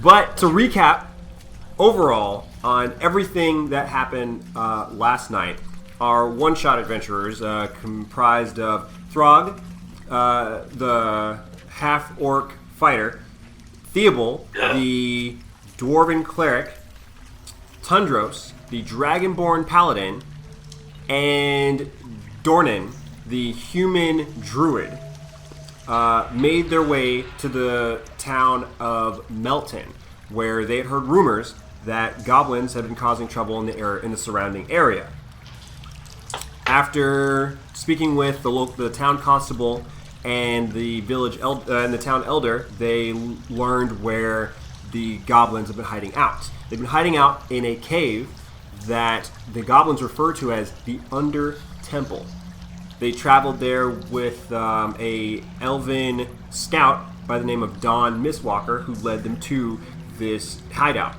But to recap, overall, on everything that happened last night, our one-shot adventurers comprised of Throg, the half-orc fighter, Theobald, the dwarven cleric, Tundros, the dragonborn paladin, and Dornan, the human druid, made their way to the town of Melton, where they had heard rumors that goblins had been causing trouble in the surrounding area. After speaking with the town constable and the and the town elder, they learned where the goblins have been hiding out. They've been hiding out in a cave that the goblins refer to as the Undertemple. They traveled there with a elven scout by the name of Dawn Mistwalker, who led them to this hideout.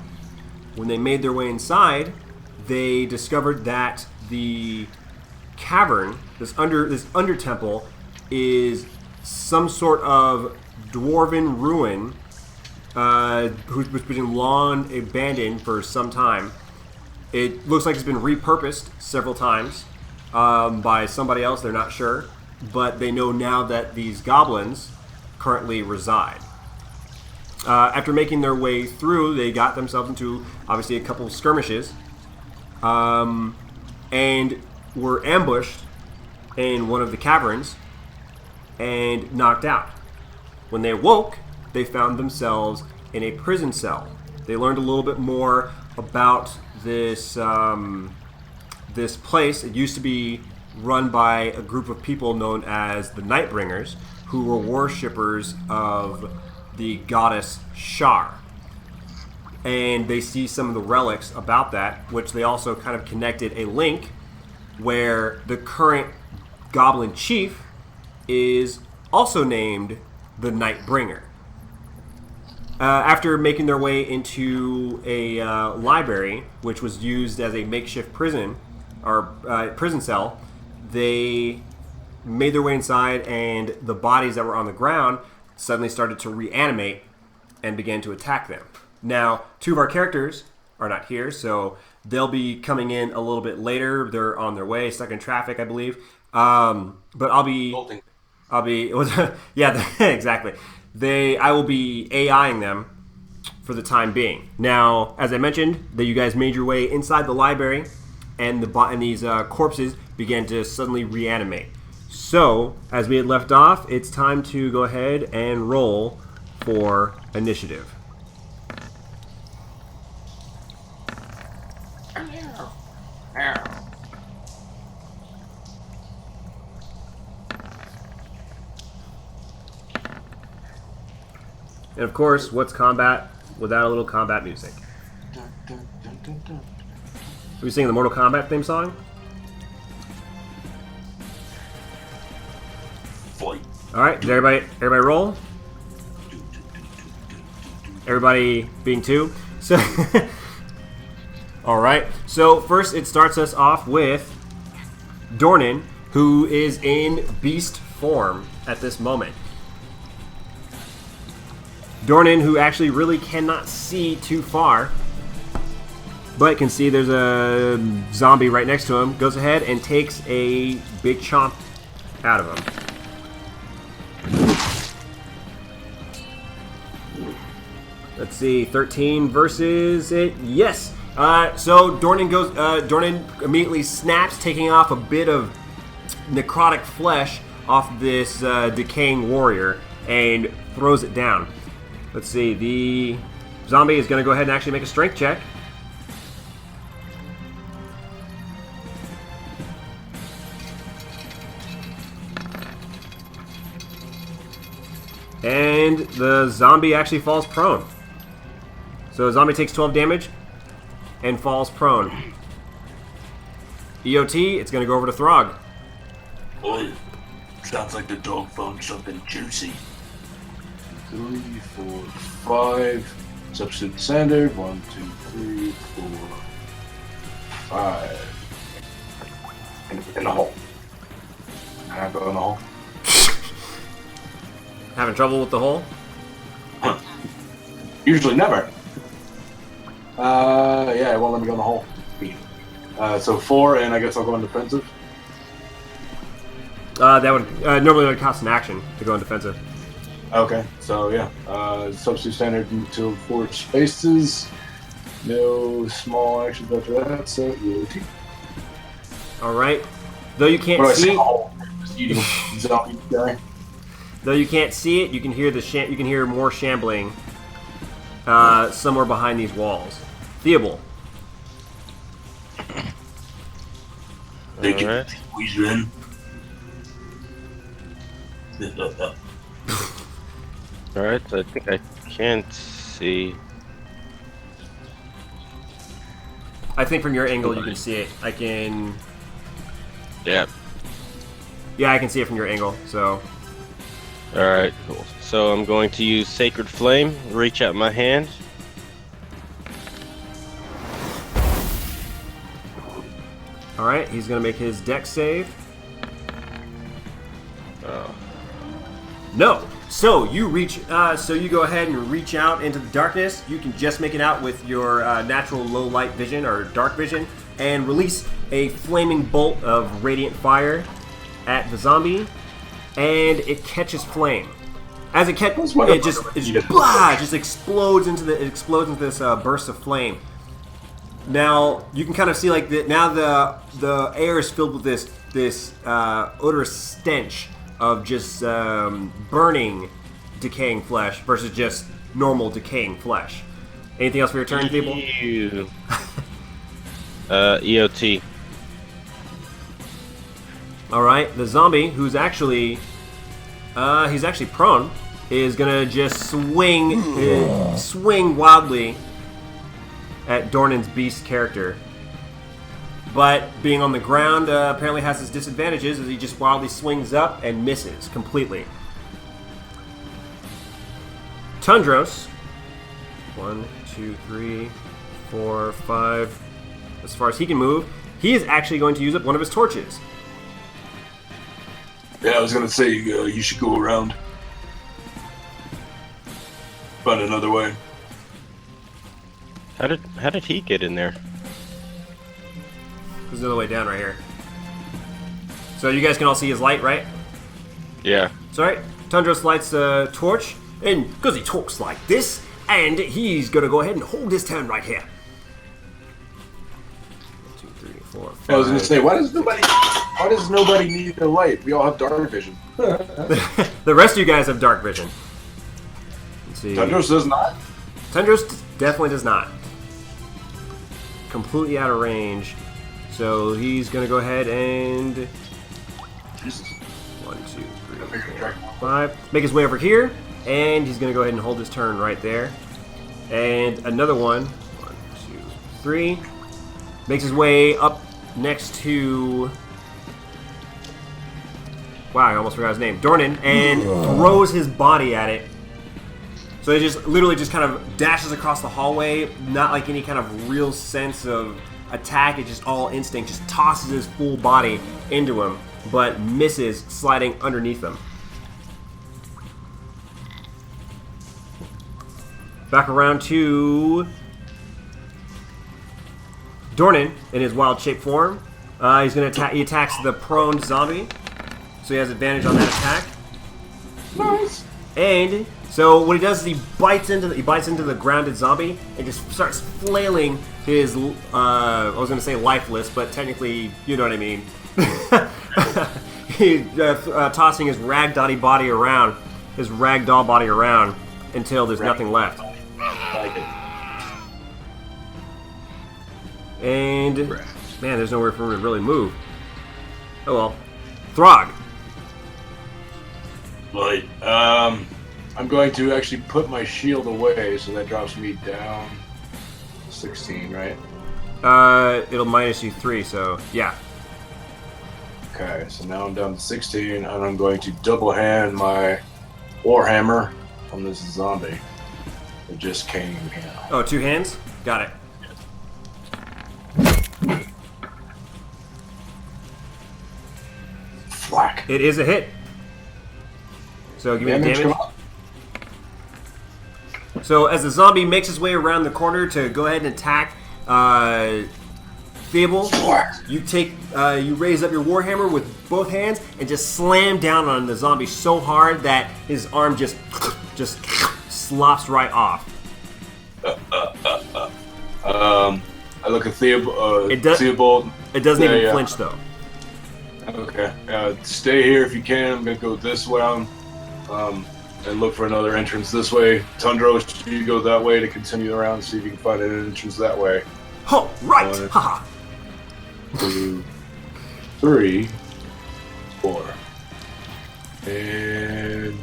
When they made their way inside, they discovered that the cavern, this Undertemple, is some sort of dwarven ruin who's been long abandoned for some time. It looks like it's been repurposed several times by somebody else, they're not sure, but they know now that these goblins currently reside. After making their way through, they got themselves into, obviously, a couple of skirmishes, and were ambushed in one of the caverns and knocked out. When they awoke, they found themselves in a prison cell. They learned a little bit more about this this place. It used to be run by a group of people known as the Nightbringers, who were worshippers of the goddess Shar. And they see some of the relics about that, which they also kind of connected a link where the current goblin chief is also named the Nightbringer. After making their way into a library, which was used as a makeshift prison or prison cell, they made their way inside, and the bodies that were on the ground suddenly started to reanimate and began to attack them. Now, two of our characters are not here, so they'll be coming in a little bit later. They're on their way, stuck in traffic, I believe. But I'll be, yeah, exactly. I will be AIing them for the time being. Now, as I mentioned, that you guys made your way inside the library, and these corpses began to suddenly reanimate. So, as we had left off, it's time to go ahead and roll for initiative. And of course, what's combat without a little combat music? Are we singing the Mortal Kombat theme song? Fight. Alright, did everybody roll? Everybody being two? So alright, so first it starts us off with Dornan, who is in beast form at this moment. Dornan, who actually really cannot see too far, but can see there's a zombie right next to him, goes ahead and takes a big chomp out of him. Let's see, 13 versus it. Yes! So Dornan immediately snaps, taking off a bit of necrotic flesh off this decaying warrior and throws it down. Let's see, the zombie is going to go ahead and actually make a strength check. And the zombie actually falls prone. So the zombie takes 12 damage and falls prone. EOT, it's going to go over to Throg. Oi, sounds like the dog found something juicy. 3, 4, 5. Substitute standard. 1, 2, 3, 4, 5. In the hole. I go in the hole. Having trouble with the hole? Usually never. Yeah, it won't let me go in the hole. So 4, and I guess I'll go on defensive. That would normally would cost an action to go in defensive. Okay, so yeah, substitute standard until 4 spaces. No small actions after that, so EOT. All right. Though you can't What do I see, say? Oh, just eating zombie guy. though you can't see it, you can hear you can hear more shambling somewhere behind these walls. Theobald. They can Alright. squeeze you in. Alright, I think I can't see. I think from your angle you can see it. I can. Yeah. Yeah, I can see it from your angle. So. Alright, cool. So I'm going to use Sacred Flame, reach out my hand. All right, he's gonna make his dex save. Oh. No. So you reach. So you go ahead and reach out into the darkness. You can just make it out with your natural low light vision or dark vision, and release a flaming bolt of radiant fire at the zombie, and it catches flame. As it catches, it just explodes into this burst of flame. Now you can kind of see like the air is filled with this odorous stench of just burning, decaying flesh versus just normal decaying flesh. Anything else for your turn, people? EOT. All right, the zombie, who's actually he's actually prone, is gonna just swing wildly at Dornan's beast character. But being on the ground apparently has its disadvantages as he just wildly swings up and misses completely. Tundros. 1, 2, 3, 4, 5. As far as he can move, he is actually going to use up one of his torches. Yeah, I was gonna say you should go around. Find another way. How did he get in there? There's another way down right here. So you guys can all see his light, right? Yeah. It's alright. Tundros lights the torch, and because he talks like this, and he's gonna go ahead and hold his turn right here. 1, 2, 3, 4, 5. I was gonna say, why does nobody need a light? We all have dark vision. The rest of you guys have dark vision. Let's see. Tundros does not. Tundros definitely does not. Completely out of range. So he's gonna go ahead and Jesus. 1, 2, 3, 4, 5. Make his way over here, and he's gonna go ahead and hold his turn right there. And another one. 1, 2, 3. Makes his way up next to. Wow, I almost forgot his name. Dornan, and throws his body at it. So he just literally just kind of dashes across the hallway, not like any kind of real sense of attack. It's just all instinct. Just tosses his full body into him, but misses, sliding underneath him. Back around to Dornan in his wild shape form. He's gonna attack. He attacks the prone zombie, so he has advantage on that attack. Nice. And so what he does is he bites into the grounded zombie and just starts flailing his I was gonna say lifeless, but technically you know what I mean. He's tossing his ragdoll body around, until there's nothing left. Like it. And man, there's nowhere for him to really move. Oh well. Throg. Right. I'm going to actually put my shield away, so that drops me down 16, right? It'll minus you 3, so yeah. Okay, so now I'm down to 16, and I'm going to double hand my warhammer on this zombie that just came here. Oh, 2 hands? Got it. Flack. It is a hit. So give me the damage. come up. So So as the zombie makes his way around the corner to go ahead and attack Fable, you raise up your warhammer with both hands and just slam down on the zombie so hard that his arm just slops right off. I look at Theobald. It doesn't even flinch though. Okay. Stay here if you can. I'm gonna go this way. And look for another entrance this way. Tundros, you go that way to continue around and see if you can find an entrance that way. Oh, right! Haha. 2, 3, 4. And...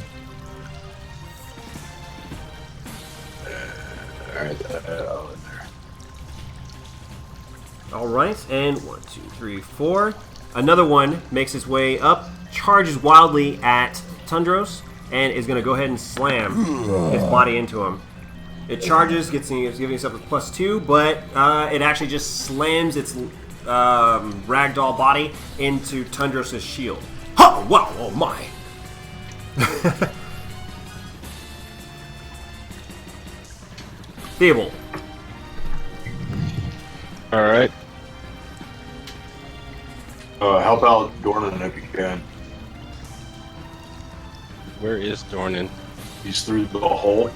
all in there. Alright, and 1, 2, 3, 4. Another one makes its way up, charges wildly at Tundros, and is going to go ahead and slam its body into him. It charges, giving itself a +2, but it actually just slams its ragdoll body into Tundros' shield. Oh, wow, oh my! Fable. Alright. Help out Dornan if you can. Where is Dornan? He's through the hole.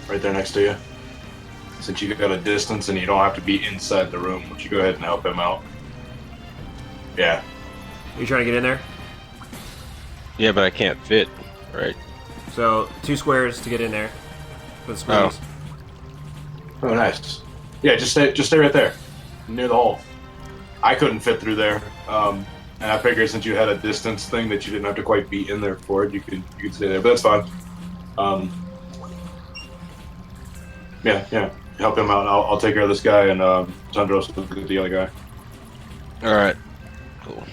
Right there next to you. Since you got a distance and you don't have to be inside the room, would you go ahead and help him out? Yeah. Are you trying to get in there? Yeah, but I can't fit. Right. So, 2 squares to get in there. For the squares. Oh, nice. Yeah, just stay right there, near the hole. I couldn't fit through there, and I figured since you had a distance thing that you didn't have to quite be in there for it, you could stay there. But that's fine. Yeah. Help him out. I'll take care of this guy, and Tundros will get the other guy. All right. Cool.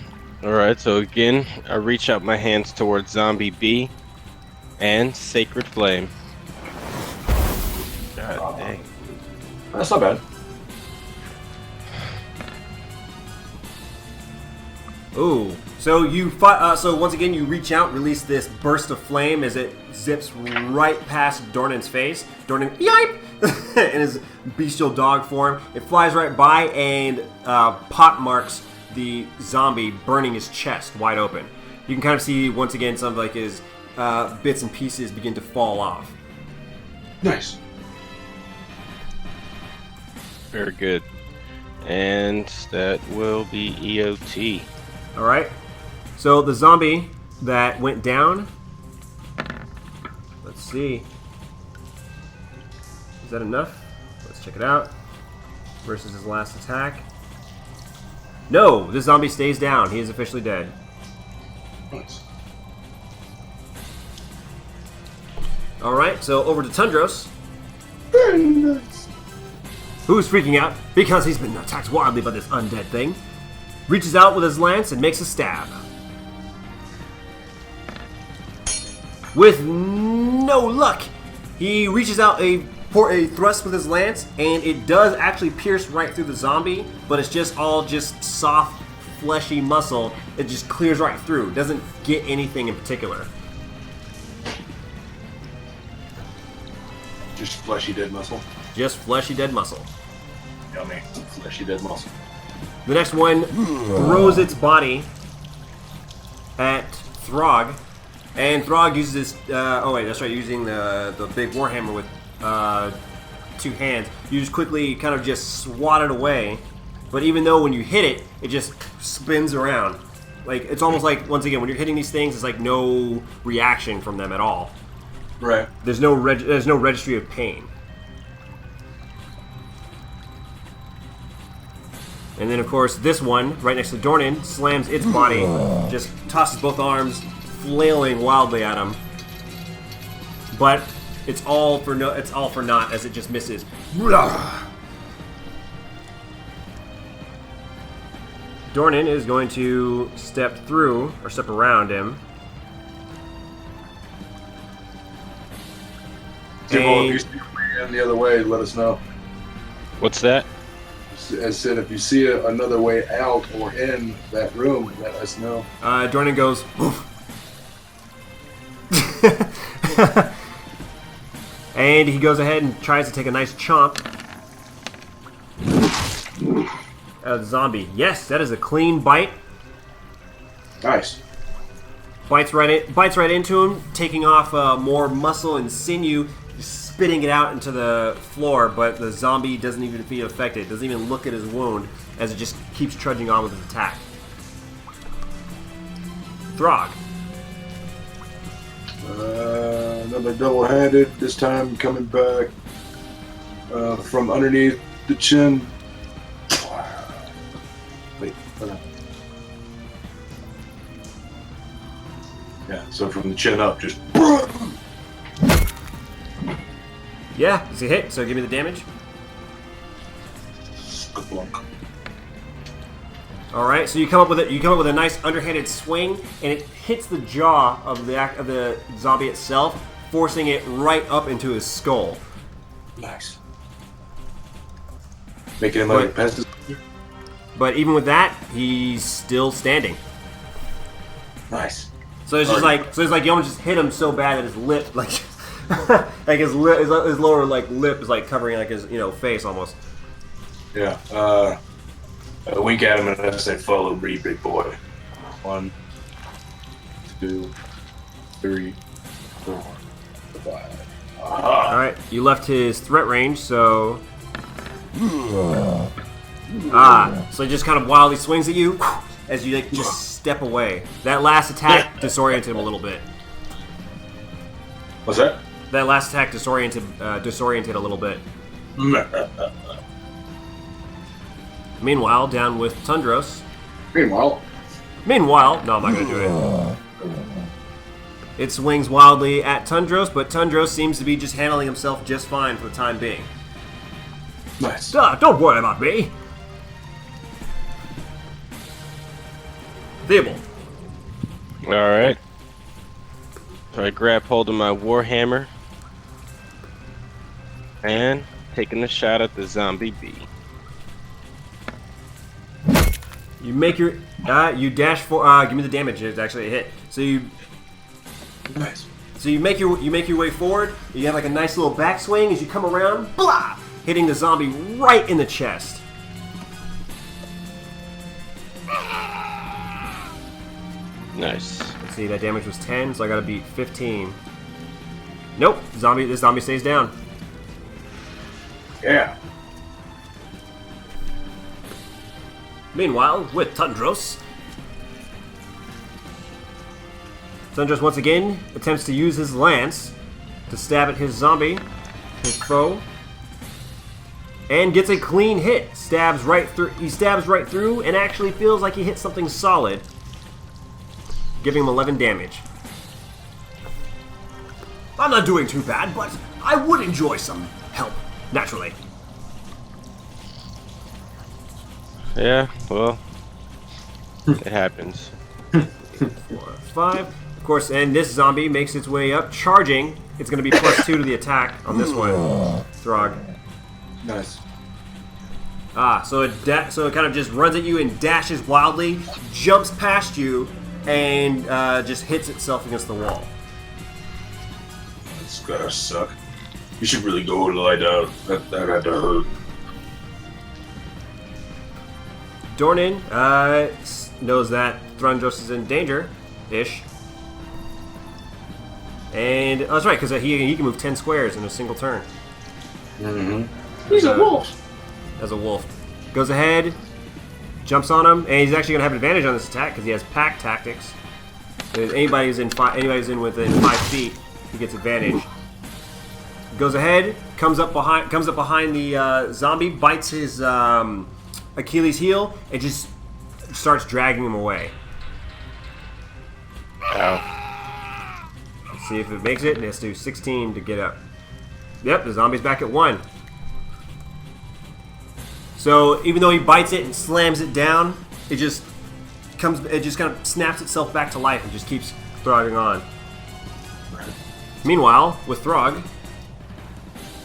All right. So again, I reach out my hands towards Zombie B, and Sacred Flame. God dang. That's not bad. Ooh. So so once again, you reach out, release this burst of flame as it zips right past Dornan's face. Dornan, yipe! In his bestial dog form. It flies right by and pot marks the zombie, burning his chest wide open. You can kind of see, once again, some of like his bits and pieces begin to fall off. Nice. Very good. And that will be EOT. Alright. So the zombie that went down. Let's see. Is that enough? Let's check it out. Versus his last attack. No! This zombie stays down. He is officially dead. Nice. Alright, so over to Tundros. Very nice. Who's freaking out because he's been attacked wildly by this undead thing. Reaches out with his lance and makes a stab. With no luck, he reaches out a thrust with his lance, and it does actually pierce right through the zombie, but it's just all soft, fleshy muscle. It just clears right through. It doesn't get anything in particular. Just fleshy dead muscle. Just fleshy dead muscle. Yummy. Fleshy dead muscle. The next one throws its body at Throg, and Throg uses his, using the big warhammer with 2 hands. You just quickly kind of just swat it away, but even though when you hit it, it just spins around. Like, it's almost like, once again, when you're hitting these things, it's like no reaction from them at all. Right. There's no registry of pain. And then, of course, this one, right next to Dornan, slams its body, just tosses both arms, flailing wildly at him. But it's all for naught as it just misses. Dornan is going to step around him. If you see a way in the other way, let us know. What's that? I said, if you see another way out or in that room, let us know. Dornan goes, "Oof." And he goes ahead and tries to take a nice chomp out of the zombie. Yes, that is a clean bite. Nice. Bites right into him, taking off more muscle and sinew, spitting it out into the floor. But the zombie doesn't even feel affected. Doesn't even look at his wound as it just keeps trudging on with his attack. Throg. Another double-handed. This time coming back from underneath the chin. Wait. Hold on. Yeah. So from the chin up, just. Yeah, it's a hit. So give me the damage. All right, so you come up with a nice underhanded swing, and it hits the jaw of the zombie itself, forcing it right up into his skull. Nice. Making him like a pesticide. But even with that, he's still standing. Nice. So it's just like you almost just hit him so bad that his lip, like his lower lip is like covering like his face almost. Yeah. I wink at him and I say, "Follow me, big boy." 1, 2, 3, 4, 5. All right, you left his threat range, so so he just kind of wildly swings at you as you just step away. That last attack disoriented him a little bit. What's that? That last attack disoriented a little bit. Meanwhile, down with Tundros. Meanwhile, no, I'm not going to do it. It swings wildly at Tundros, but Tundros seems to be just handling himself just fine for the time being. nice. Don't worry about me. Theobald. Alright. So I grab hold of my Warhammer. And taking a shot at the zombie bee. You make your you dash for give me the damage. It's actually a hit. So you Nice. make your way forward. You have like a nice little backswing as you come around, blah, hitting the zombie right in the chest. Nice. Let's see, that damage was 10, so I gotta beat 15. Nope, this zombie stays down. Yeah. Meanwhile, with Tundros. Tundros once again attempts to use his lance to stab at his zombie, his foe, and gets a clean hit. He stabs right through and actually feels like he hit something solid, giving him 11 damage. I'm not doing too bad, but I would enjoy some help, naturally. Yeah, well, it happens. 4, 5. Of course, and this zombie makes its way up, charging. It's going to be +2 to the attack on this one, Throg. Nice. So it kind of just runs at you and dashes wildly, jumps past you, and just hits itself against the wall. That's gotta suck. You should really go lie down. That had to hurt. Dornan knows that Thrundros is in danger-ish. And that's right, because he can move 10 squares in a single turn. Mm-hmm. He's a wolf. As a wolf. Goes ahead, jumps on him, and he's actually going to have advantage on this attack because he has pack tactics. If anybody's in within 5 feet, he gets advantage. Goes ahead, comes up behind the zombie, bites his Achilles heel, and just starts dragging him away. Ow. Let's see if it makes it, and it has to do 16 to get up. Yep, the zombie's back at 1. So even though he bites it and slams it down, it just kind of snaps itself back to life and just keeps throgging on. Meanwhile, with Throg,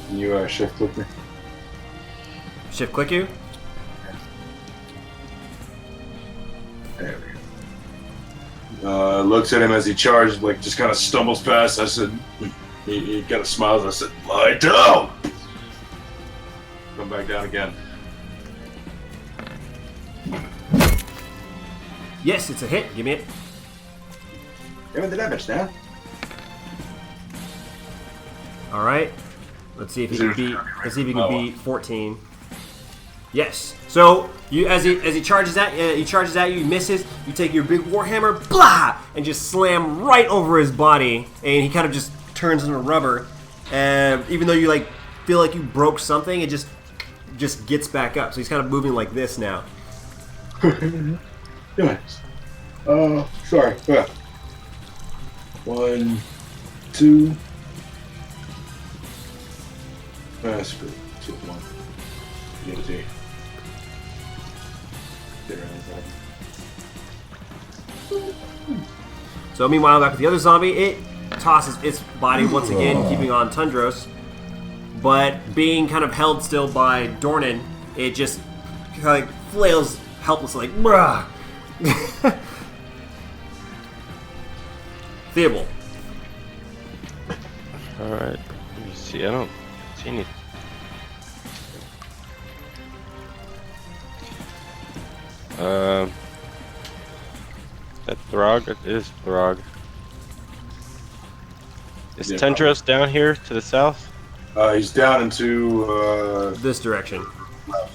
Can you shift click me? shift click you. There we go. Looks at him as he charges, like just kind of stumbles past. I said, He kind of smiles and I said, lie down! Come back down again. Yes, it's a hit. Give me it. Give me the damage now. All right. Let's see if he can beat. Let's see if he can beat 14. Yes. So you, as he charges at you, misses. You take your big warhammer, blah, and just slam right over his body, and he kind of just turns into rubber. And even though you like feel like you broke something, it just gets back up. So he's kind of moving like this now. Nice. Sorry. Yeah. 1, 2. Screw it. 2, 1. Unity. So meanwhile, back with the other zombie, it tosses its body once again, keeping on Tundros. But being kind of held still by Dornan, it just kind of flails helplessly, like, bruh. Theobald. Alright, let me see. I don't see anything. That Throg? It is Throg. Is Tendros down here to the south? He's down into This direction. left.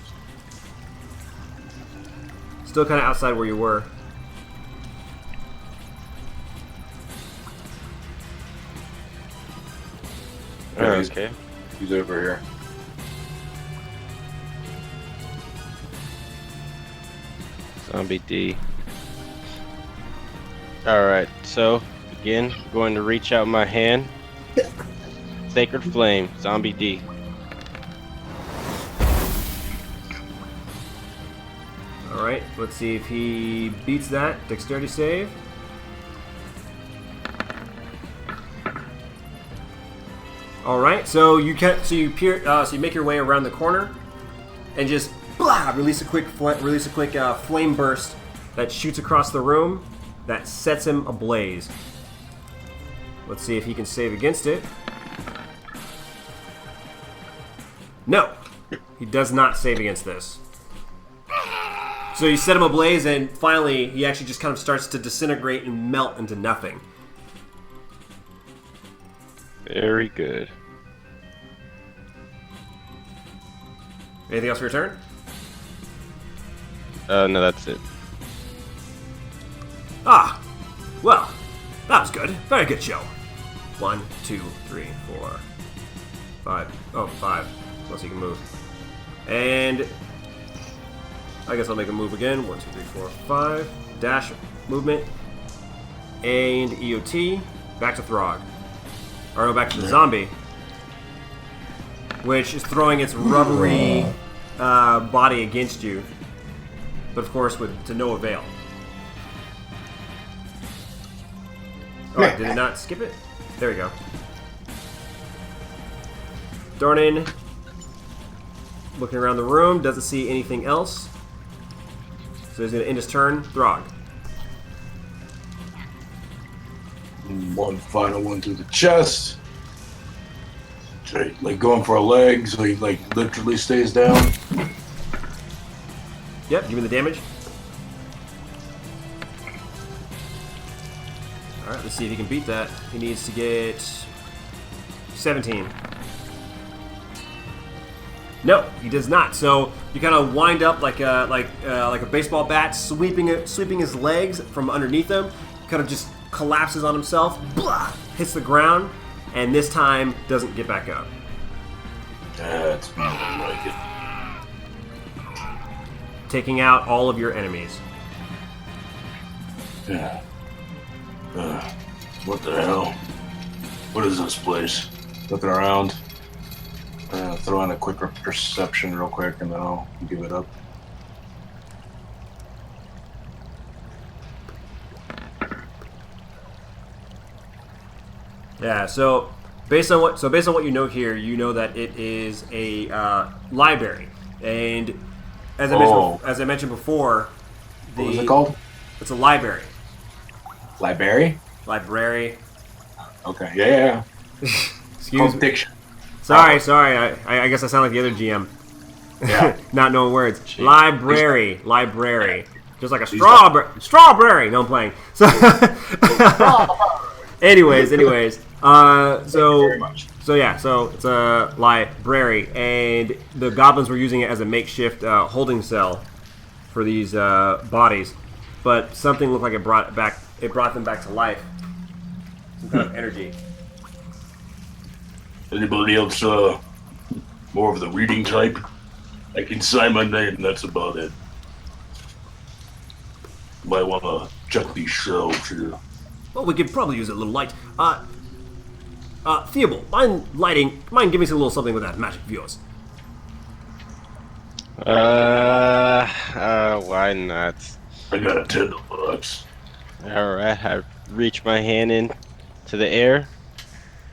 Still kind of outside where you were. Okay. He's over here. Zombie D. Alright, so again, going to reach out my hand. Sacred Flame, Zombie D. Alright, let's see if he beats that. Dexterity save. Alright, so you make your way around the corner and just blah, release a quick flame burst that shoots across the room that sets him ablaze. Let's see if he can save against it. No, he does not save against this. So you set him ablaze, and finally he actually just kind of starts to disintegrate and melt into nothing. Very good. Anything else for your turn? No, that's it. Ah, well, that was good. Very good show. 1, 2, 3, 4, 5. Oh, 5. Plus he can move. And I guess I'll make a move again. 1, 2, 3, 4, 5. Dash movement. And EOT. Back to Throg. Or no, back to the zombie. Which is throwing its rubbery body against you. But of course, to no avail. Oh, did it not skip it? There we go. Dornan, looking around the room, doesn't see anything else. So he's going to end his turn. Throg. One final one through the chest. Like going for a leg, so he like literally stays down. Yep, give me the damage. Alright, let's see if he can beat that. He needs to get 17. No, he does not. So you kind of wind up like a baseball bat, sweeping his legs from underneath him. Kind of just collapses on himself, blah, hits the ground, and this time doesn't get back up. That's more like it. Taking out all of your enemies. Yeah. What the hell? What is this place? Looking around. Throw in a quick perception real quick, and then I'll give it up. Yeah. So based on what you know here, you know that it is a library, and as I mentioned before, What was it called? It's a library. Library? Library. Okay. Yeah. Excuse me. Diction. Sorry. I guess I sound like the other GM. Yeah. Not knowing words. Jeez. Library. Just like a strawberry. No, I'm playing. So, anyways. Very much. So it's a library, and the goblins were using it as a makeshift holding cell for these bodies, but something looked like it brought them back to life. Some kind of energy. Anybody else more of the reading type? I can sign my name, that's about it. Might wanna check these shelves here. Well, we could probably use a little light. Theobald, mind giving us a little something with that magic of yours? Why not? I got a $10. Alright, I reach my hand in to the air,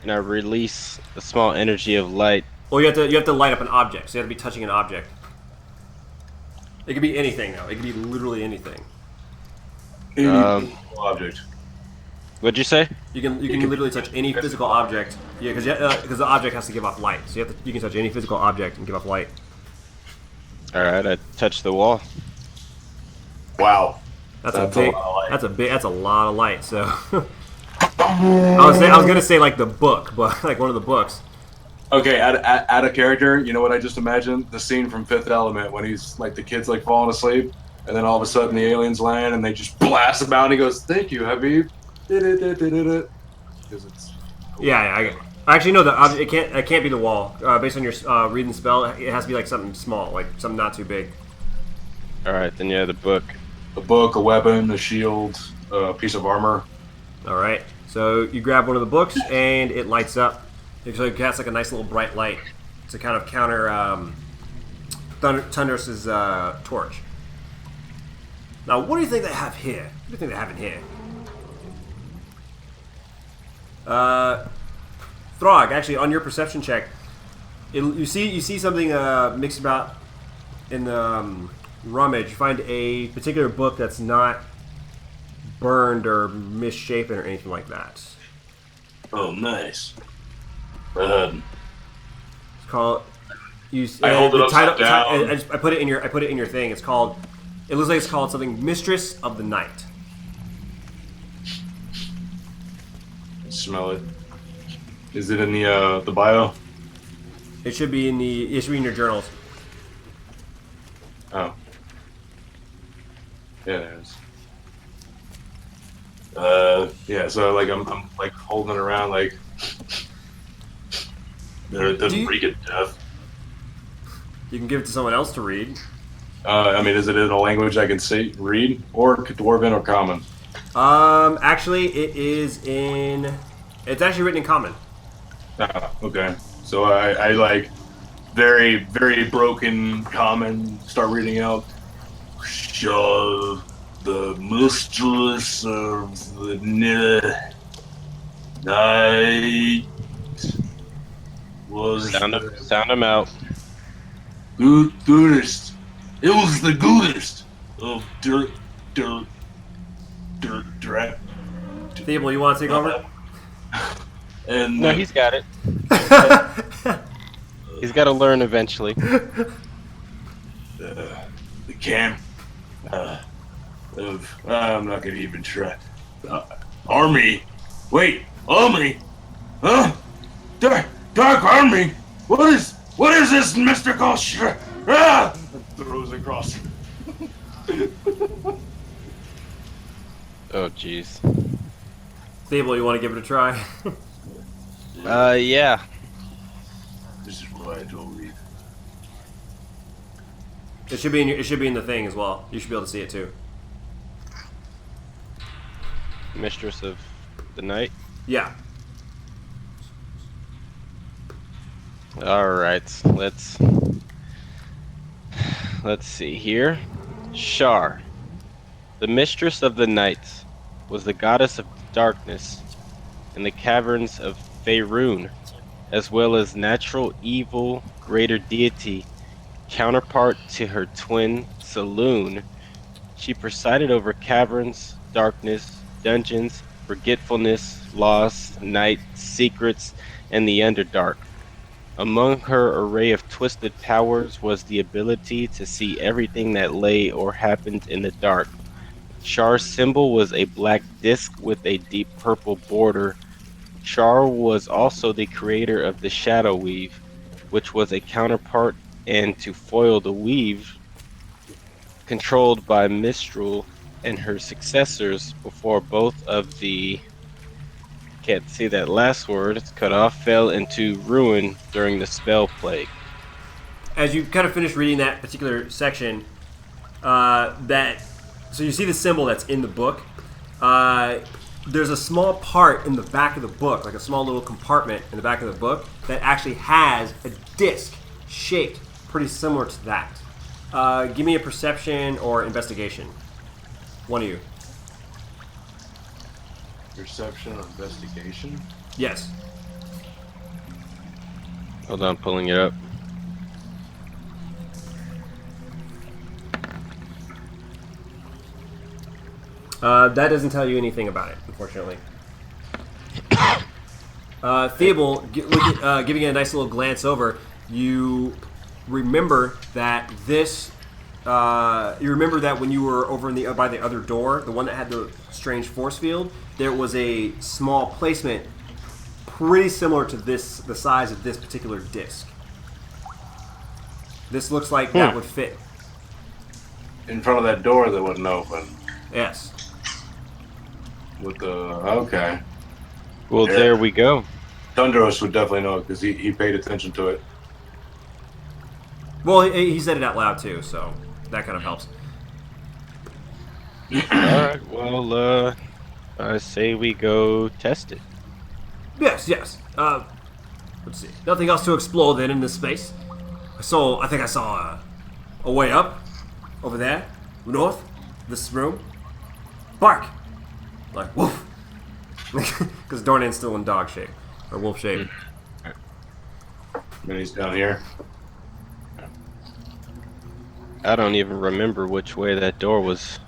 and I release a small energy of light. Well, you have to light up an object, so you have to be touching an object. It could be anything, though. It could be literally anything. Any object. What'd you say? You can literally touch any physical object. Yeah, because the object has to give off light. So you can touch any physical object and give off light. Alright, I touch the wall. Wow. That's a a big. lot of light. That's a lot of light. So I was gonna say like the book, but like one of the books. Okay, add a character. You know what I just imagined? The scene from Fifth Element when he's like the kid's like falling asleep, and then all of a sudden the aliens land and they just blast him out and he goes, "Thank you, Habib." Because it's Yeah. Actually, no. It can't be the wall. Based on your reading spell, it has to be like something small, like something not too big. Alright, then yeah, the book. a book, a weapon, a shield, a piece of armor. All right. So you grab one of the books and it lights up. So it casts like a nice little bright light to kind of counter Thunderous's torch. Now, what do you think they have here? What do you think they have in here? Throg, actually, on your perception check, you see something mixed about in the rummage. You find a particular book that's not burned or misshapen or anything like that. Oh, nice. It's called. I hold it upside down. I put it in your thing. It's called. It looks like it's called something. Mistress of the Night. Smell it. Is it in the bio? It should be in your journals. Oh. Yeah, there it is. Yeah, so like I'm like holding it around like It doesn't reek of death. You can give it to someone else to read. I mean, is it in a language I can read, or Dwarven or Common? Actually, it's actually written in Common. Okay. So I like very, very broken Common start reading out. Shall the mistress of the night was Sound them out. goodest. It was the goodest of Drat. Theobald, you want to take over? And No, he's got it. He's got to learn eventually. the camp of I'm not gonna even try. Army. Wait, army? Huh? Dark army? What is this mystical shit? Ah! Throws across. Oh, jeez. Theobald, you want to give it a try? Yeah. This is what I told you. It should be in the thing as well. You should be able to see it too. Mistress of the Night. Yeah. Alright, let's see here. Shar, the mistress of the night, was the goddess of darkness in the caverns of Faerun, as well as natural evil greater deity, counterpart to her twin Saloon. She presided over caverns, darkness, dungeons, forgetfulness, loss, night, secrets, and the Underdark. Among her array of twisted powers was the ability to see everything that lay or happened in the dark. Char's symbol was a black disc with a deep purple border. Char was also the creator of the Shadow Weave, which was a counterpart and to foil the weave controlled by Mistral and her successors before both of the can't see that last word, it's cut off, fell into ruin during the spell plague. As you kind of finish reading that particular section, so you see the symbol that's in the book. There's a small part in the back of the book, like a small little compartment in the back of the book, that actually has a disc shaped pretty similar to that. Give me a perception or investigation. One of you. Perception or investigation? Yes. Hold on, pulling it up. That doesn't tell you anything about it, unfortunately. Theobald, giving it a nice little glance over, you remember that this. You remember that when you were over in the by the other door, the one that had the strange force field, there was a small placement, pretty similar to this, the size of this particular disc. This looks like that would fit. In front of that door that wouldn't open. Yes. With the okay. Well, Yeah. there we go. Tundros would definitely know because he paid attention to it. Well, he said it out loud too, so that kind of helps. Alright, well, I say we go test it. Yes, yes. Let's see. Nothing else to explore then in this space. I think I saw a way up over there, north. This room. Bark, like woof, because Dornan's still in dog shape or wolf shape. Then he's down here. I don't even remember which way that door was.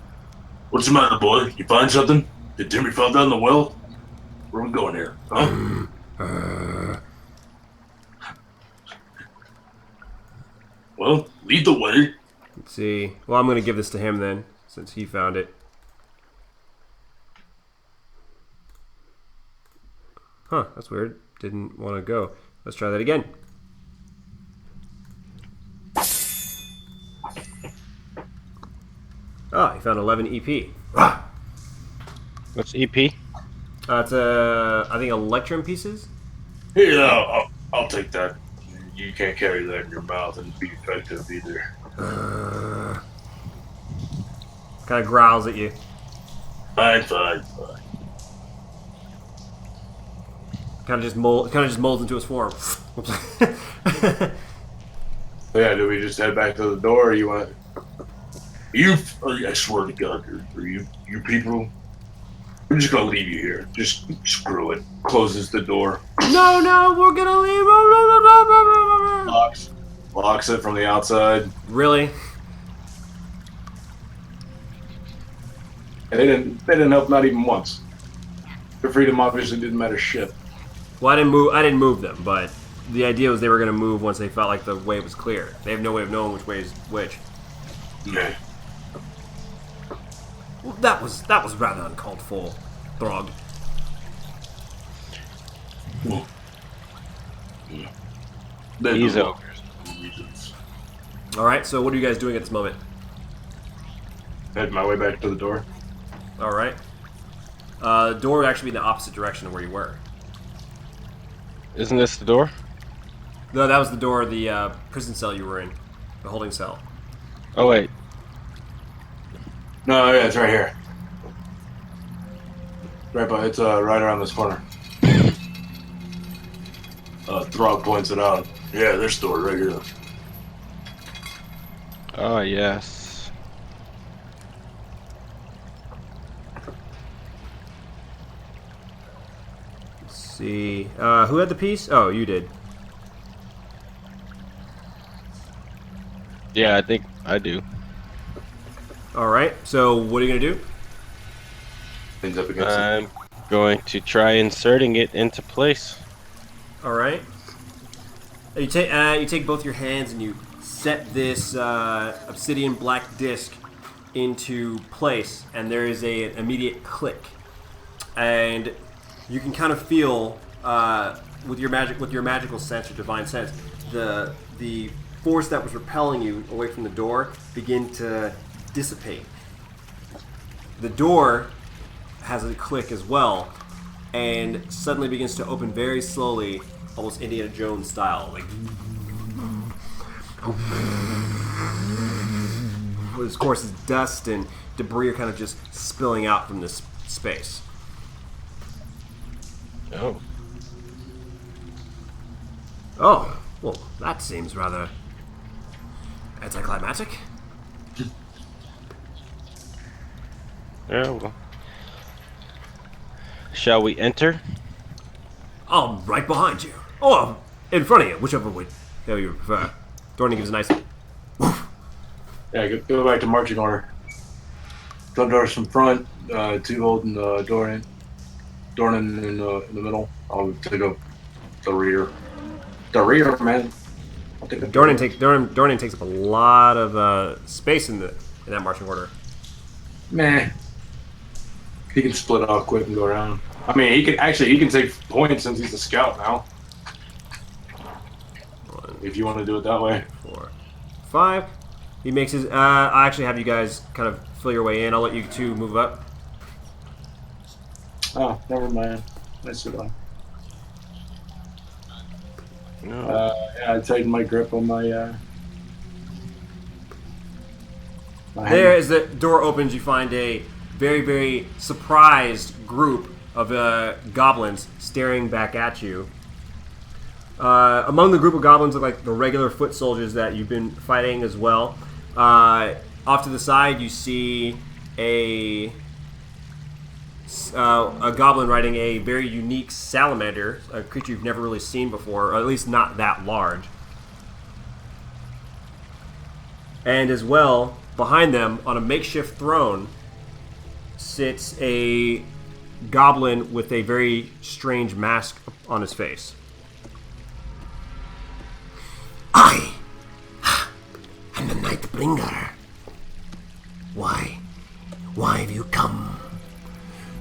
What's the matter, boy? You find something? Did Timmy fall down the well? Where are we going here? Huh? Well, lead the way. Let's see. Well, I'm going to give this to him then, since he found it. Huh, that's weird. Didn't want to go. Let's try that again. Oh, he found 11 EP. What's EP? It's I think electrum pieces. Yeah, I'll take that. You can't carry that in your mouth and be effective either. Kind of growls at you. Fine. Kind of just molds into his form. So yeah, do we just head back to the door, or you want? I swear to God, are you people? We're just gonna leave you here. Just screw it. Closes the door. No, we're gonna leave. Locks it from the outside. Really? And they didn't help, not even once. Their freedom obviously didn't matter shit. Well, I didn't move them, but the idea was they were gonna move once they felt like the way was clear. They have no way of knowing which way is which. Yeah. Well, that was rather uncalled for, Throg. Well, These are ogres. reasons. All right. So what are you guys doing at this moment? Head my way back to the door. All right. The door would actually be in the opposite direction of where you were. Isn't this the door? No, that was the door of the prison cell you were in, the holding cell. Oh, wait. No, yeah, it's right here. Right by, it's right around this corner. Throg points it out. Yeah, this door right here. Oh, yes. Let's see. Who had the piece? Oh, you did. Yeah, I think I do. All right. So what are you gonna do? Things up against it. I'm going to try inserting it into place. All right. You take both your hands and you set this obsidian black disc into place, and there is an immediate click, and you can kind of feel with your magical sense or divine sense the force that was repelling you away from the door begin to dissipate. The door has a click as well, and suddenly begins to open very slowly, almost Indiana Jones style. Like, of course, dust and debris are kind of just spilling out from this space. Oh. Oh, well, that seems rather anticlimactic. Yeah, well. Shall we enter? I'm right behind you. Oh, in front of you, whichever way you prefer. Dornan gives a nice woof. Yeah, go back to marching order. Thunder's from front, two holding Dornan in the middle. I'll take up the rear. The rear, man. I'll take Dornan takes up a lot of space in that marching order. Meh. He can split off quick and go around. I mean, he can take points since he's a scout now. 1, if you want to do it that way. 4, 5. He makes his. I actually have you guys kind of fill your way in. I'll let you two move up. Oh, never mind. Let's sit on. No. Yeah, I tightened my grip on my. There, as the door opens, you find a very, very surprised group of goblins staring back at you. Among the group of goblins look like the regular foot soldiers that you've been fighting as well. Off to the side, you see a goblin riding a very unique salamander, a creature you've never really seen before, or at least not that large. And as well, behind them, on a makeshift throne, sits a goblin with a very strange mask on his face. I am the Nightbringer. Why have you come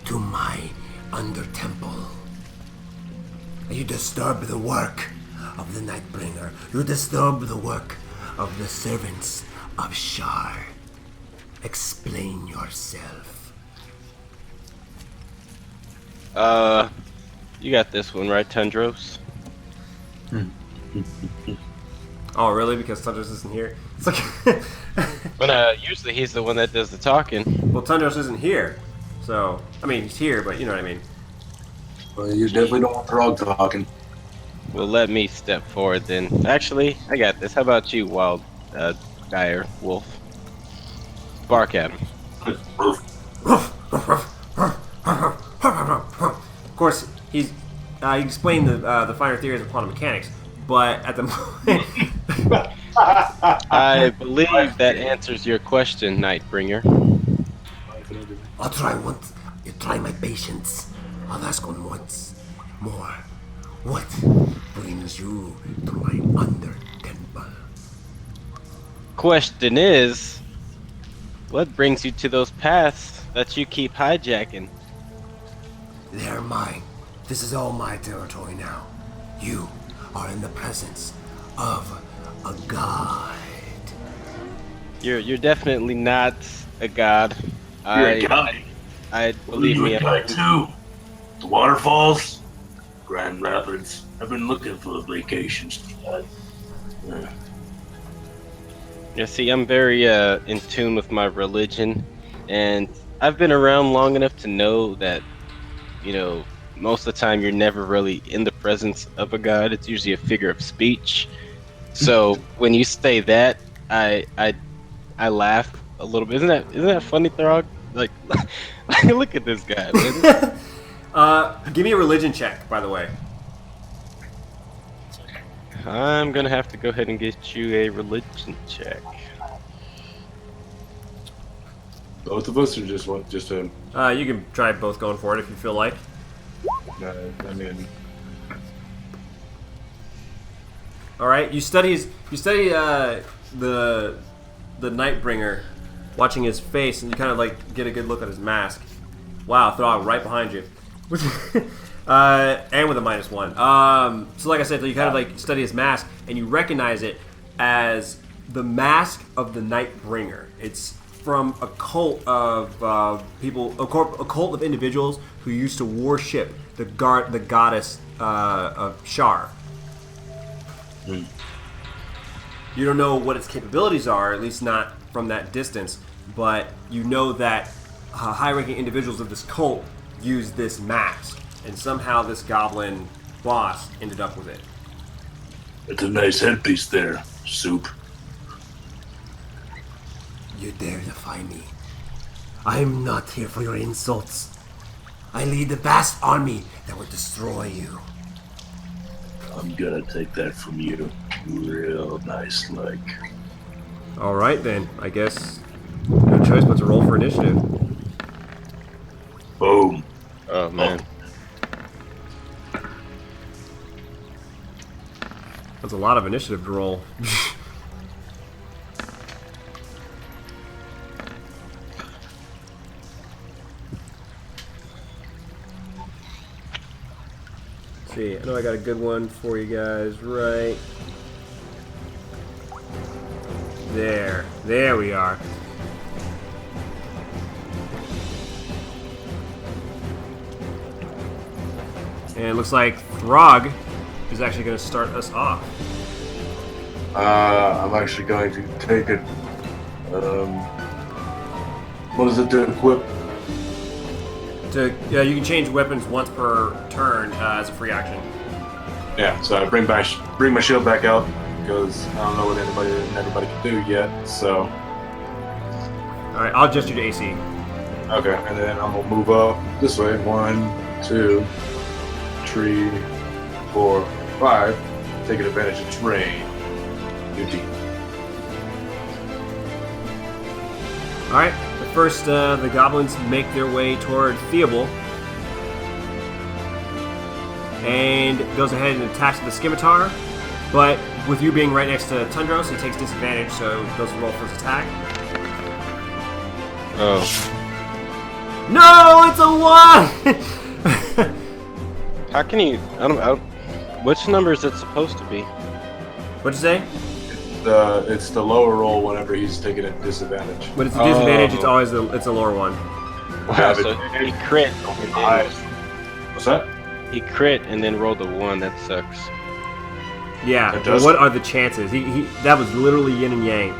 to my Undertemple? You disturb the work of the Nightbringer. You disturb the work of the servants of Shar. Explain yourself. You got this one, right, Tundros? Oh, really? Because Tundros isn't here? It's like... But usually he's the one that does the talking. Well, Tundros isn't here. So, I mean, he's here, but you know what I mean. Well, you definitely don't want Throg talking. Well, let me step forward then. Actually, I got this. How about you, wild dire wolf? Bark at him. Of course, he explained the finer theories of quantum mechanics, but at the moment... I believe that answers your question, Nightbringer. I'll try once. You try my patience. I'll ask on once more. What brings you to my Undertemple? Question is, what brings you to those paths that you keep hijacking? They're mine. This is all my territory now. You are in the presence of a god. You're definitely not a god. You're a guy. I believe me. You're a guy too. The waterfalls, Grand Rapids. I've been looking for a vacation spot. Yeah, see, I'm very in tune with my religion, and I've been around long enough to know that, you know, most of the time you're never really in the presence of a god. It's usually a figure of speech. So when you say that, I laugh a little bit. Isn't that funny, Throg? Like, look at this guy, man. Give me a religion check, by the way. I'm gonna have to go ahead and get you a religion check. Both of us, or just one? Just him? You can try both going for it if you feel like. I mean, All right, you study the Nightbringer, watching his face, and you kind of like get a good look at his mask. Wow, Throg right behind you, and with a -1. So like I said, you kind of like study his mask, and you recognize it as the mask of the Nightbringer. It's from a cult of people, a cult of individuals who used to worship the goddess of Shar. You don't know what its capabilities are, at least not from that distance, but you know that high-ranking individuals of this cult use this mask, and somehow this goblin boss ended up with it. It's a nice headpiece there, Soup. You dare defy me. I am not here for your insults. I lead a vast army that will destroy you. I'm gonna take that from you real nice like. All right then, I guess no choice but to roll for initiative. Boom. Oh man. That's a lot of initiative to roll. See, I know I got a good one for you guys right there. There we are. And it looks like Throg is actually going to start us off. I'm actually going to take it. What does it do? Equip? You can change weapons once per turn as a free action. Yeah. So I bring my shield back out because I don't know what everybody can do yet. So. All right, I'll adjust you to AC. Okay, and then I'm gonna move up this way. 1, 2, 3, 4, 5. Taking advantage of terrain. UT. All right. First, the goblins make their way toward Theobald, and goes ahead and attacks the scimitar. But with you being right next to Tundros, he takes disadvantage, so he goes to roll for his attack. Oh. No, it's a 1. How can you? I don't. Which number is it supposed to be? What'd you say? It's the lower roll whenever he's taking a disadvantage. When it's a disadvantage, it's always it's a lower one. Wow, so he crit. What's that? He crit and then rolled a 1. That sucks. Yeah. It Well, does. what are the chances? He that was literally yin and yang.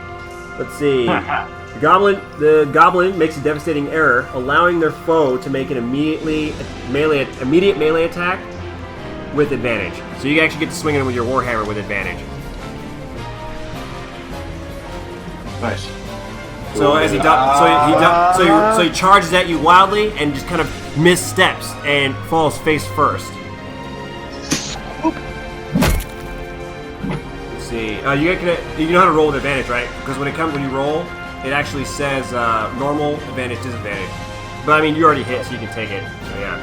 Let's see. The goblin makes a devastating error, allowing their foe to make an immediate melee attack with advantage. So you actually get to swing it with your warhammer with advantage. Nice. So as he he charges at you wildly and just kind of missteps and falls face first. Let's see. You know how to roll with advantage, right? Because when you roll, it actually says normal, advantage, disadvantage. But I mean, you already hit, so you can take it. So yeah.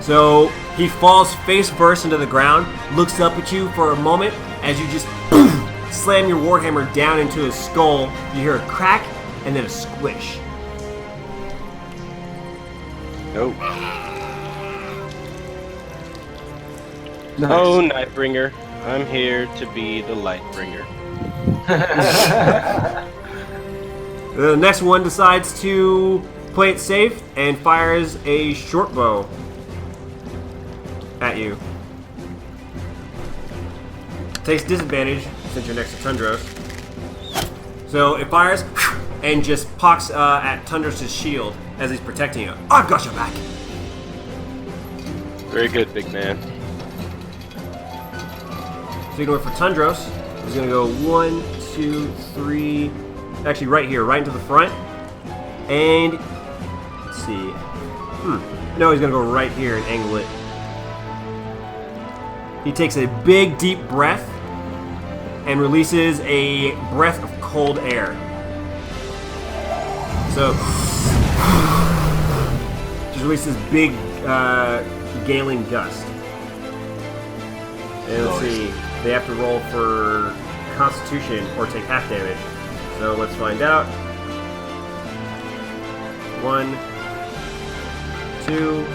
So he falls face first into the ground, looks up at you for a moment as you just slam your warhammer down into his skull. You hear a crack and then a squish. No. Oh, Nightbringer, I'm here to be the Lightbringer. The next one decides to play it safe and fires a short bow at you. Takes disadvantage since you're next to Tundros. So it fires and just pocks at Tundros' shield as he's protecting you. I've got your back. Very good, big man. So you can go for Tundros. He's gonna go 1, 2, 3. Actually, right here, right into the front. And let's see. No, he's gonna go right here and angle it. He takes a big, deep breath and releases a breath of cold air. So, just releases big, galing gust. And let's see, they have to roll for Constitution or take half damage. So let's find out. 1, 2,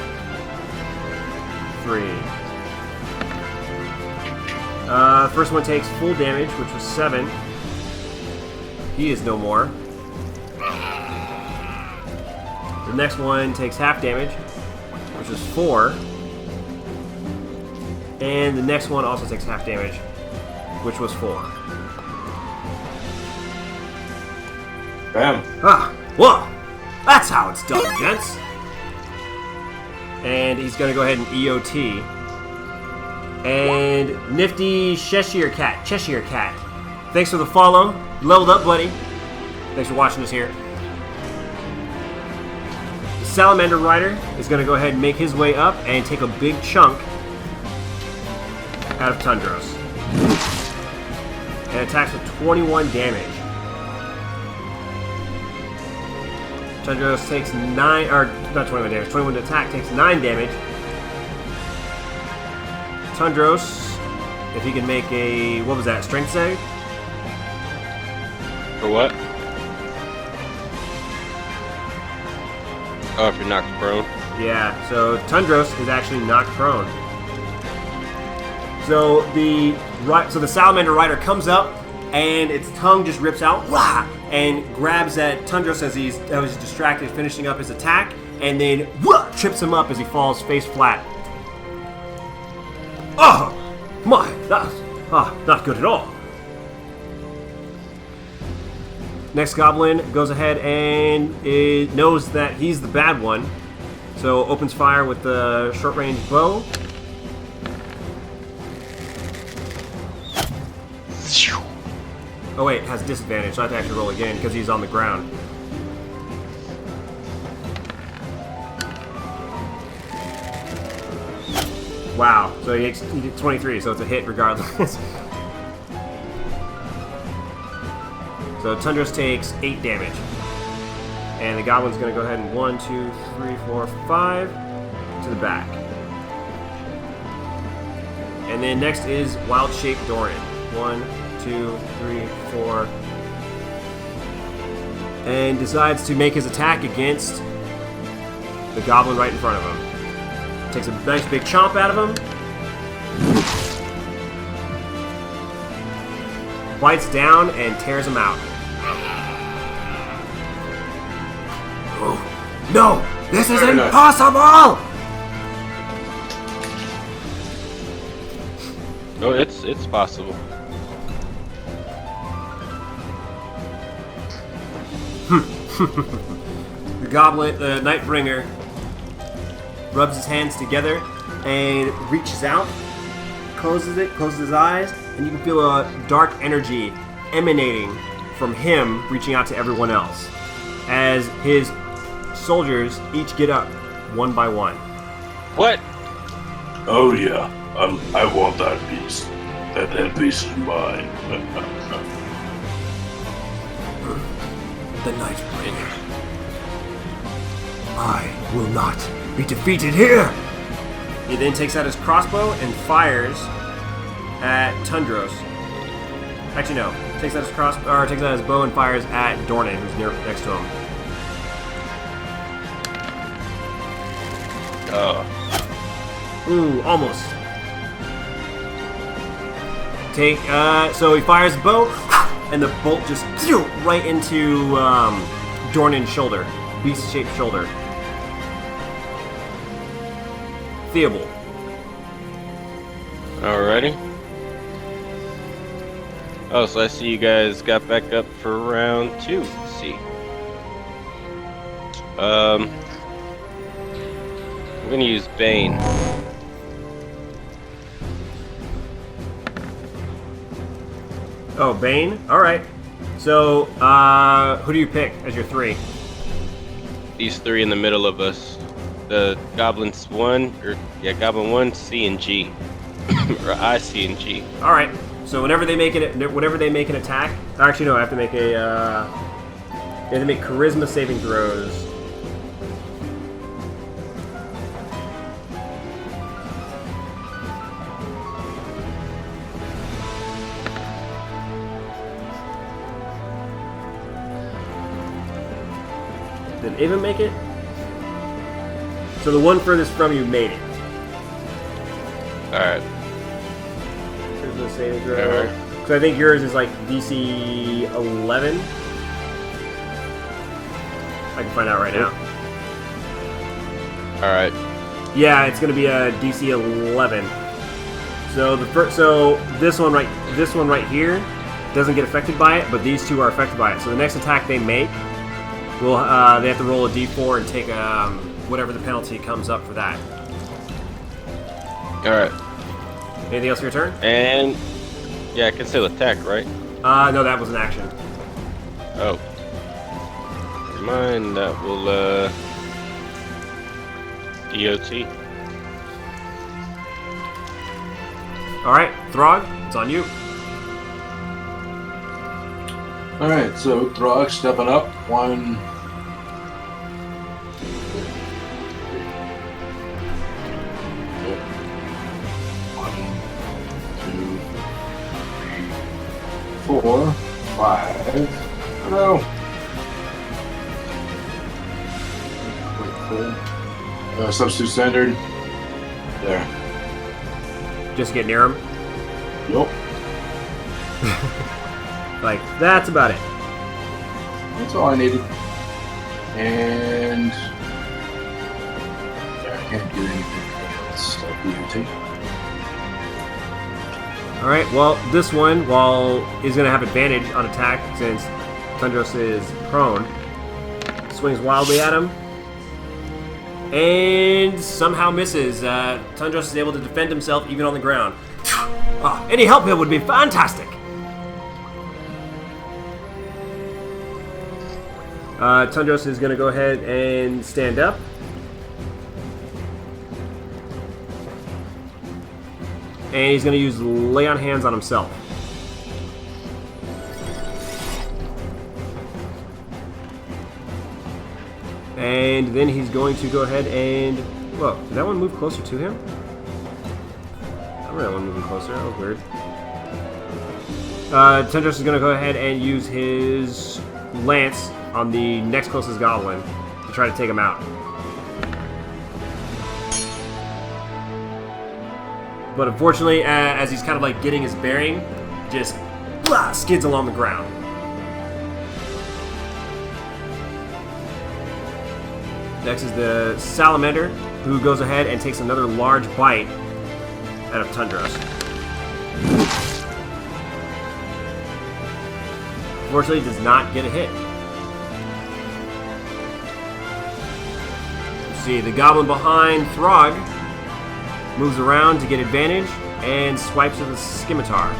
3. First one takes full damage, which was 7. He is no more. The next one takes half damage, which is 4. And the next one also takes half damage, which was 4. Bam. Ah, whoa! That's how it's done, gents! And he's gonna go ahead and EOT. And Nifty Cheshire Cat. Thanks for the follow. You leveled up, buddy. Thanks for watching us here. The Salamander Rider is gonna go ahead and make his way up and take a big chunk out of Tundros. And attacks with 21 damage. Tundros takes 9, or not 21 damage, 21 to attack, takes 9 damage. Tundros, if he can make a, what was that, strength save? For what? Oh, if you're knocked prone. Yeah, so Tundros is actually knocked prone. So the Salamander Rider comes up, and its tongue just rips out, wah, and grabs at Tundros as he's distracted, finishing up his attack, and then wah, trips him up as he falls face flat. Oh my, that's not good at all. Next goblin goes ahead and it knows that he's the bad one, so opens fire with the short-range bow. Oh wait, has disadvantage, so I have to actually roll again because he's on the ground. Wow, so he did 23, so it's a hit regardless. So Tundros takes 8 damage. And the goblin's going to go ahead and 1, 2, 3, 4, 5 to the back. And then next is Wild Shape Doran. 1, 2, 3, 4. And decides to make his attack against the goblin right in front of him. Takes a nice big chomp out of him. Bites down and tears him out. Oh, no! This is impossible! No, it's possible. The goblin, the Nightbringer, rubs his hands together and reaches out, closes his eyes, and you can feel a dark energy emanating from him, reaching out to everyone else. As his soldiers each get up, one by one. What? Oh yeah, I want that piece. That piece is mine. The Nightbringer. I will not be defeated here! He then takes out his crossbow and fires at Tundros. Actually, no. Takes out his bow and fires at Dornan, who's next to him. Ooh, almost. So he fires the bow, and the bolt just right into Dornan's shoulder, beast-shaped shoulder. Theobald. Alrighty. Oh, so I see you guys got back up for round 2. Let's see. I'm gonna use Bane. Oh, Bane? Alright. So, who do you pick as your 3? These 3 in the middle of us. The Goblins 1, Goblin 1, C and G. Or I, C and G. Alright. So whenever they make an attack, actually no, I have to make they have to make charisma saving throws. Did Ava make it? So the one furthest from you made it. Alright. Here's the saving throw. Alright. Because I think yours is like DC 11. I can find out right now. Alright. Yeah, it's gonna be a DC 11. So this one right here doesn't get affected by it, but these two are affected by it. So the next attack they make, will they have to roll a D4 and take whatever the penalty comes up for that. Alright. Anything else for your turn? And yeah, I can still attack, right? No, that was an action. Oh. Never mind, that will DOT. All right, Throg, it's on you. All right, so Throg stepping up. 1, 2, 3, 4, 5. No. Substitute standard. There. Just get near him. Yup. Like, that's about it. That's all I needed. And yeah, I can't do anything else. BOT. Alright, well, this one, is going to have advantage on attack since Tundros is prone. Swings wildly at him. And somehow misses. Tundros is able to defend himself even on the ground. Oh, any help here would be fantastic. Tundros is going to go ahead and stand up. And he's going to use Lay on Hands on himself. And then he's going to go ahead and... Whoa, did that one move closer to him? I remember that one moving closer. That was weird. Tundros is going to go ahead and use his lance on the next closest goblin to try to take him out. But unfortunately, as he's kind of like getting his bearing, just skids along the ground. Next is the Salamander, who goes ahead and takes another large bite out of Tundros. Unfortunately, does not get a hit. You see, the goblin behind Throg moves around to get advantage and swipes with a scimitar.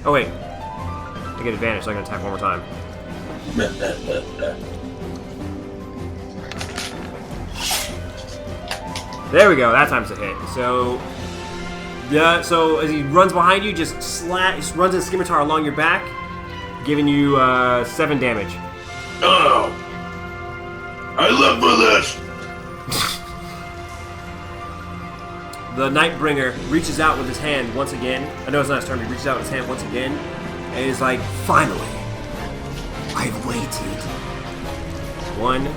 Oh wait, I get advantage, so I can attack one more time. There we go. That time's a hit. So, yeah. So as he runs behind you, just runs his scimitar along your back, giving you 7 damage. Oh, I live for this. The Nightbringer reaches out with his hand once again. I know it's not his turn. He reaches out with his hand once again, and is like, Finally, I've waited. 1,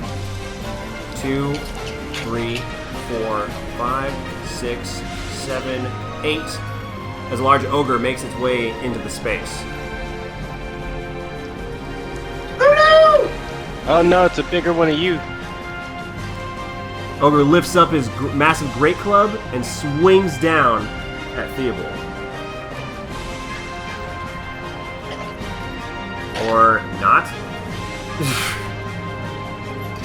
2, 3, 4, 5, 6, 7, 8. As a large ogre makes its way into the space. Oh no, it's a bigger one of you. Ogre lifts up his massive great club and swings down at Theobald. Or not.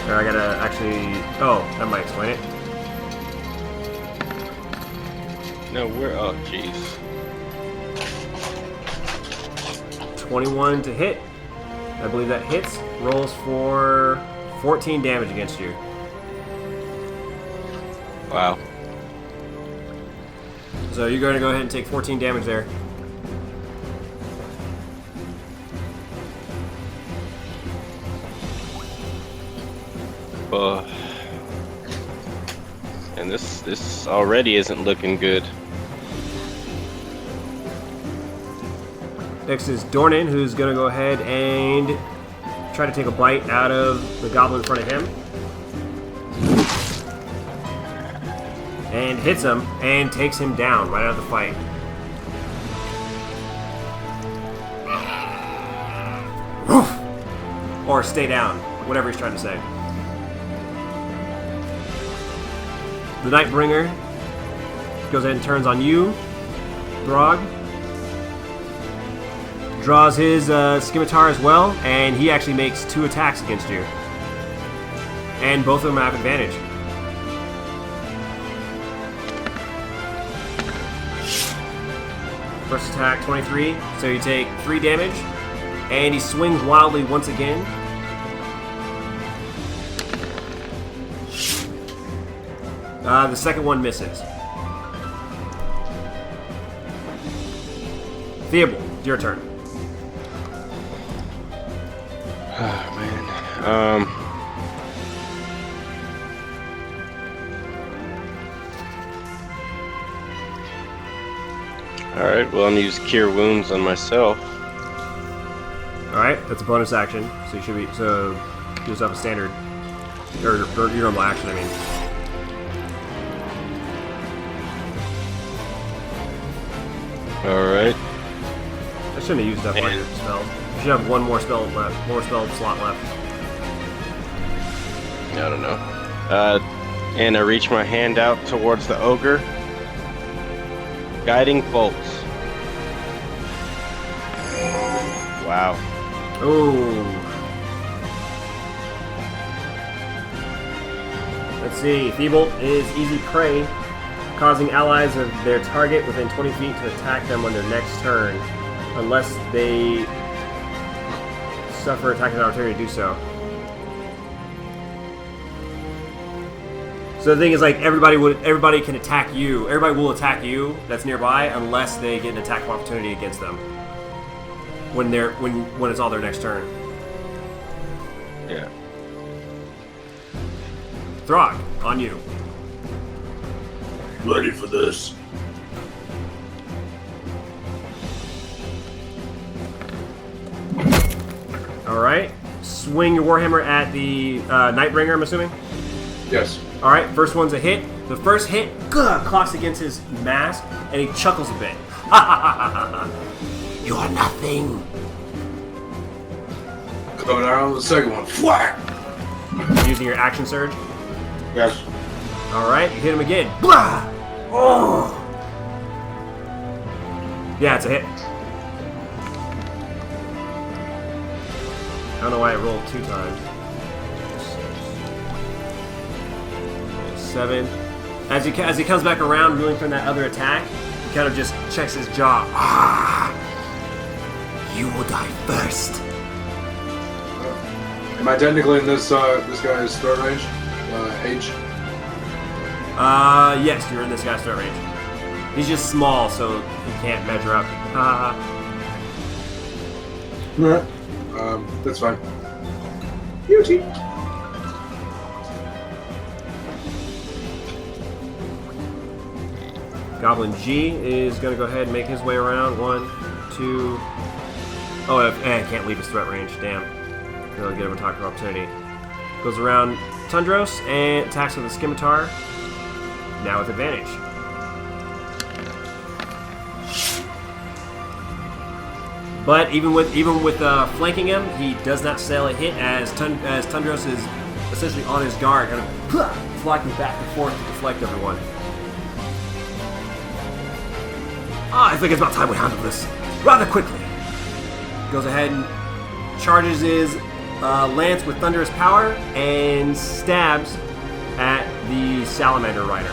Or I gotta actually... Oh, that might explain it. No, we're... Oh, jeez. 21 to hit. I believe that hits. Rolls for 14 damage against you. Wow. So you're going to go ahead and take 14 damage there. And this already isn't looking good. Next is Dornan, who's going to go ahead and try to take a bite out of the goblin in front of him. And hits him and takes him down right out of the fight. Or stay down, whatever he's trying to say. The Nightbringer goes ahead and turns on you, Throg. Draws his scimitar as well, and he actually makes 2 attacks against you. And both of them have advantage. First attack, 23, so you take 3 damage. And he swings wildly once again. The second one misses. Theobald, it's your turn. Oh, man. Alright, well, I'm going to use Cure Wounds on myself. Alright, that's a bonus action, so you should be, so you just have a standard, or your normal action, I mean. Alright. I shouldn't have used up one of your spells. You should have one more spell left, more spell slot left. I don't know. And I reach my hand out towards the ogre. Guiding bolts. Wow. Ooh. Let's see. Theobald is easy prey, causing allies of their target within 20 feet to attack them on their next turn, unless they suffer attacking opportunity to do so. So the thing is, like, everybody can attack you. Everybody will attack you that's nearby unless they get an attack of opportunity against them when it's all their next turn. Yeah. Throg, on you. Ready for this. Alright. Swing your Warhammer at the Nightbringer, I'm assuming? Yes. Alright, first one's a hit. The first hit clocks against his mask, and he chuckles a bit. You are nothing. Coming around with the second one. Whack! Using your action surge. Yes. Alright, you hit him again. Blah! Oh! Yeah, it's a hit. I don't know why I rolled 2 times. 7. As he comes back around, reeling from that other attack, he kind of just checks his jaw. You will die first. Am I technically in this guy's throat range? Age? Yes, you're in this guy's threat range. He's just small, so he can't measure up. That's fine. Beauty. Goblin G is going to go ahead and make his way around. 1, 2. Oh, I can't leave his threat range. Damn. He'll get him a attack of opportunity. Goes around Tundros and attacks with a scimitar. Now with advantage. But even with flanking him, he does not sail a hit as Tundros is essentially on his guard, kind of flying back and forth to deflect everyone. I think it's about time we handle this rather quickly. Goes ahead and charges his lance with thunderous power and stabs at the salamander rider.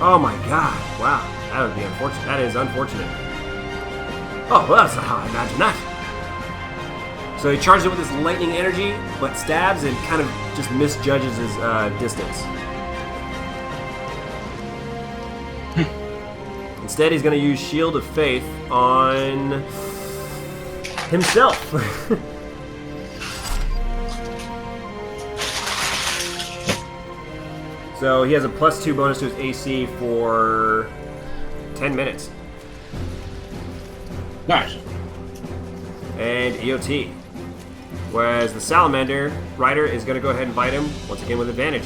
Oh my god! Wow, that would be unfortunate. That is unfortunate. Oh, well, that's not how I imagined that. So he charges it with his lightning energy, but stabs and kind of just misjudges his distance. Instead, he's going to use Shield of Faith on himself. So he has a +2 bonus to his AC for 10 minutes. Nice. And EOT. Whereas the Salamander Rider is going to go ahead and bite him, once again with advantage.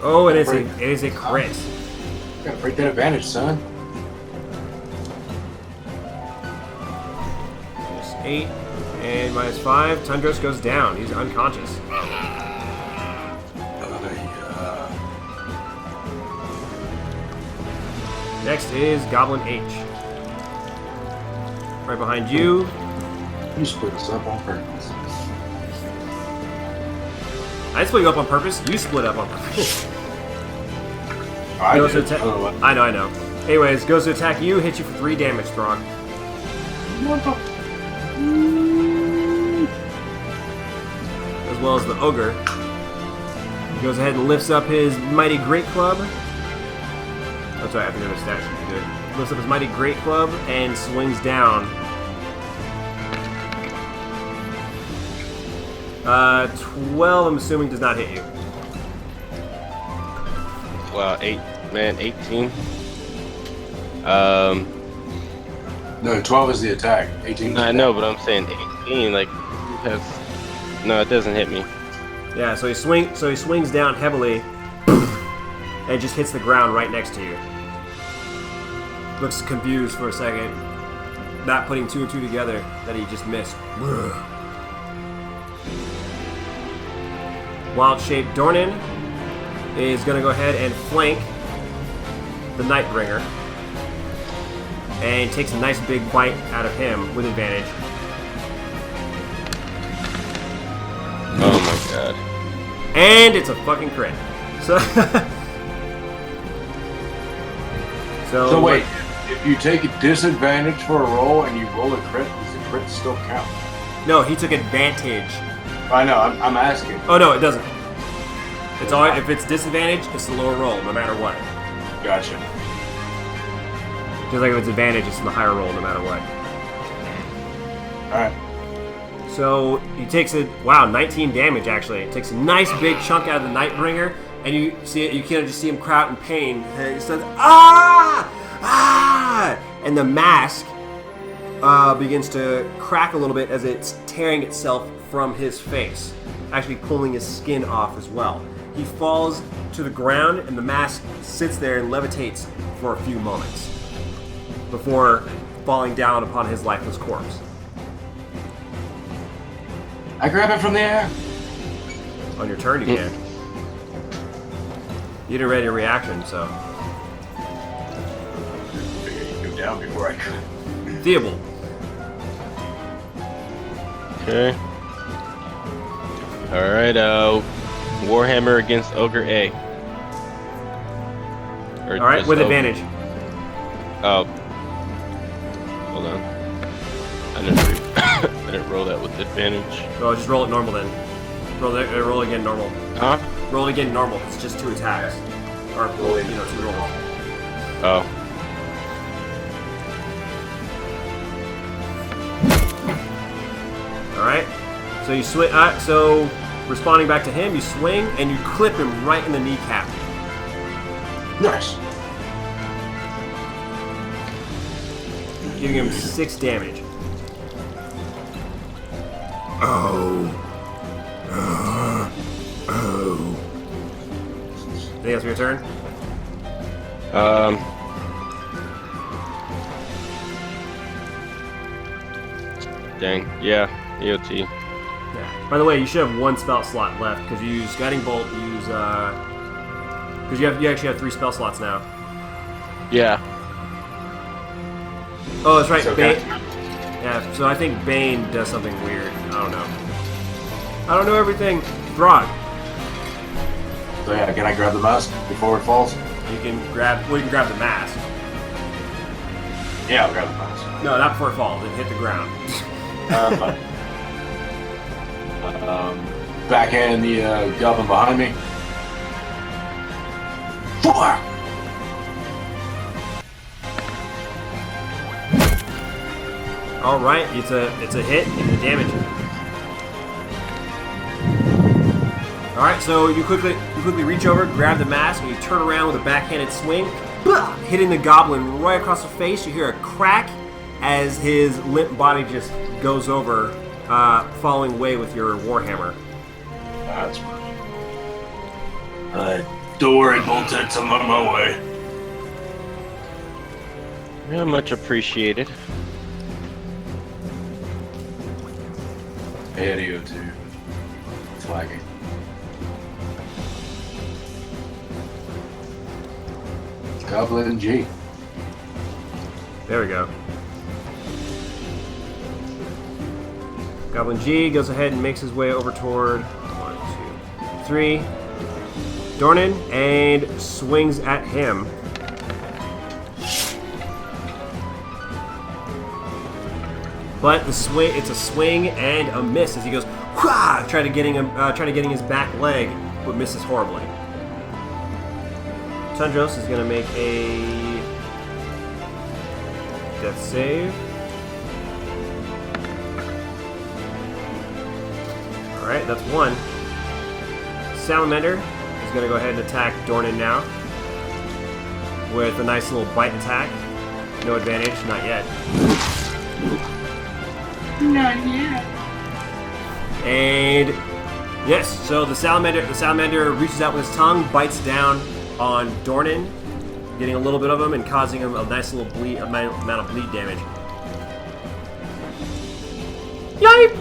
Oh, and it is a crit. Gotta break that advantage, son. There's 8 and minus 5. Tundros goes down. He's unconscious. Next is Goblin H. Right behind you. You split us up on purpose. I didn't split you up on purpose. You split up on purpose. I Goes to did. attack. Oh, what? I know. Anyways, goes to attack you, hits you for 3 damage, Throg. As well as the ogre. He goes ahead and lifts up his mighty great club. That's right, I think the stat should be good. Lifts up his mighty great club and swings down. 12, I'm assuming, does not hit you. Wow, 18. No, 12 is the attack. 18. I know, but I'm saying 18. Like, no, it doesn't hit me. Yeah, so he swings down heavily and just hits the ground right next to you. Looks confused for a second, not putting 2 and 2 together that he just missed. Wild-shaped Dornan is going to go ahead and flank the Nightbringer and takes a nice big bite out of him with advantage. Oh my god. And it's a fucking crit. So, So wait, if you take a disadvantage for a roll and you roll a crit, does the crit still count? No, he took advantage. I know, I'm asking. Oh no, it doesn't. It's all if it's disadvantage, it's the lower roll, no matter what. Gotcha. Just like if it's advantage, it's the higher roll, no matter what. Alright. So he takes 19 damage actually. Takes a nice big chunk out of the Nightbringer, and you see it. You can just see him cry out in pain. And he says, "Ah, ah!" And the mask begins to crack a little bit as it's tearing itself from his face, actually pulling his skin off as well. He falls to the ground, and the mask sits there and levitates for a few moments before falling down upon his lifeless corpse. I grab it from the air. On your turn, you can. You didn't ready a reaction, so. Figure you go down before I could. Theobald. Okay. Alright, Warhammer against Ogre A. Alright, with advantage. Oh. Hold on. I didn't roll that with advantage. Oh, just roll it normal then. Roll again normal. Huh? Roll it again normal. It's just 2 attacks. Or, 2 rolls. Oh. Alright. So you swing. So, responding back to him, you swing and you clip him right in the kneecap. Nice. Giving him 6 damage. Oh. Anything else for your turn? Dang. Yeah. EOT. Yeah. By the way, you should have 1 spell slot left because you use Guiding Bolt. You use because you actually have 3 spell slots now. Yeah. Oh, that's right. So Bane. Yeah. So I think Bane does something weird. I don't know. I don't know everything. Throg. So yeah, can I grab the mask before it falls? You can grab. Well, you can grab the mask. Yeah, I'll grab the mask. No, not before it falls. It hit the ground. Fine. Backhand the goblin behind me. 4! All right, it's a hit. Give me the damage. All right, so you quickly reach over, grab the mask, and you turn around with a backhanded swing, hitting the goblin right across the face. You hear a crack as his limp body just goes over, falling away with your warhammer. That's funny. Don't worry, Boltex, I'm on my way. Yeah, much appreciated. Ahead of you, too. Flagging. Goblin G. There we go. Goblin G goes ahead and makes his way over toward 1, 2, 3. Dornan and swings at him. But it's a swing and a miss as he goes, wah, trying to getting his back leg, but misses horribly. Tundros is going to make a death save. Alright, that's 1. Salamander is going to go ahead and attack Dornan now with a nice little bite attack. No advantage, not yet. Not yet. And yes, so the salamander reaches out with his tongue, bites down on Dornan, getting a little bit of him and causing him a nice little amount of bleed damage. Yipe!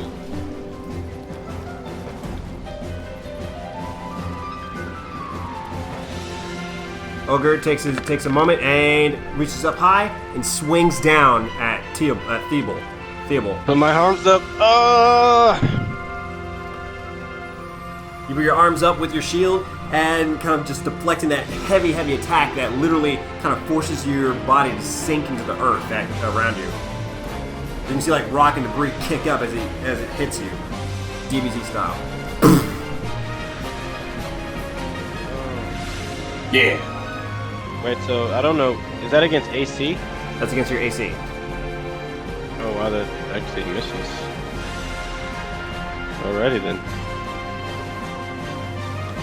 Ogre takes a moment and reaches up high and swings down at Theobald. Put my arms up. You put your arms up with your shield and kind of just deflecting that heavy attack that literally kind of forces your body to sink into the earth around you. You can see like rock and debris kick up as it hits you, DBZ style. Yeah. Wait, so I don't know. Is that against AC? That's against your AC. Oh wow, that actually misses. Alrighty then.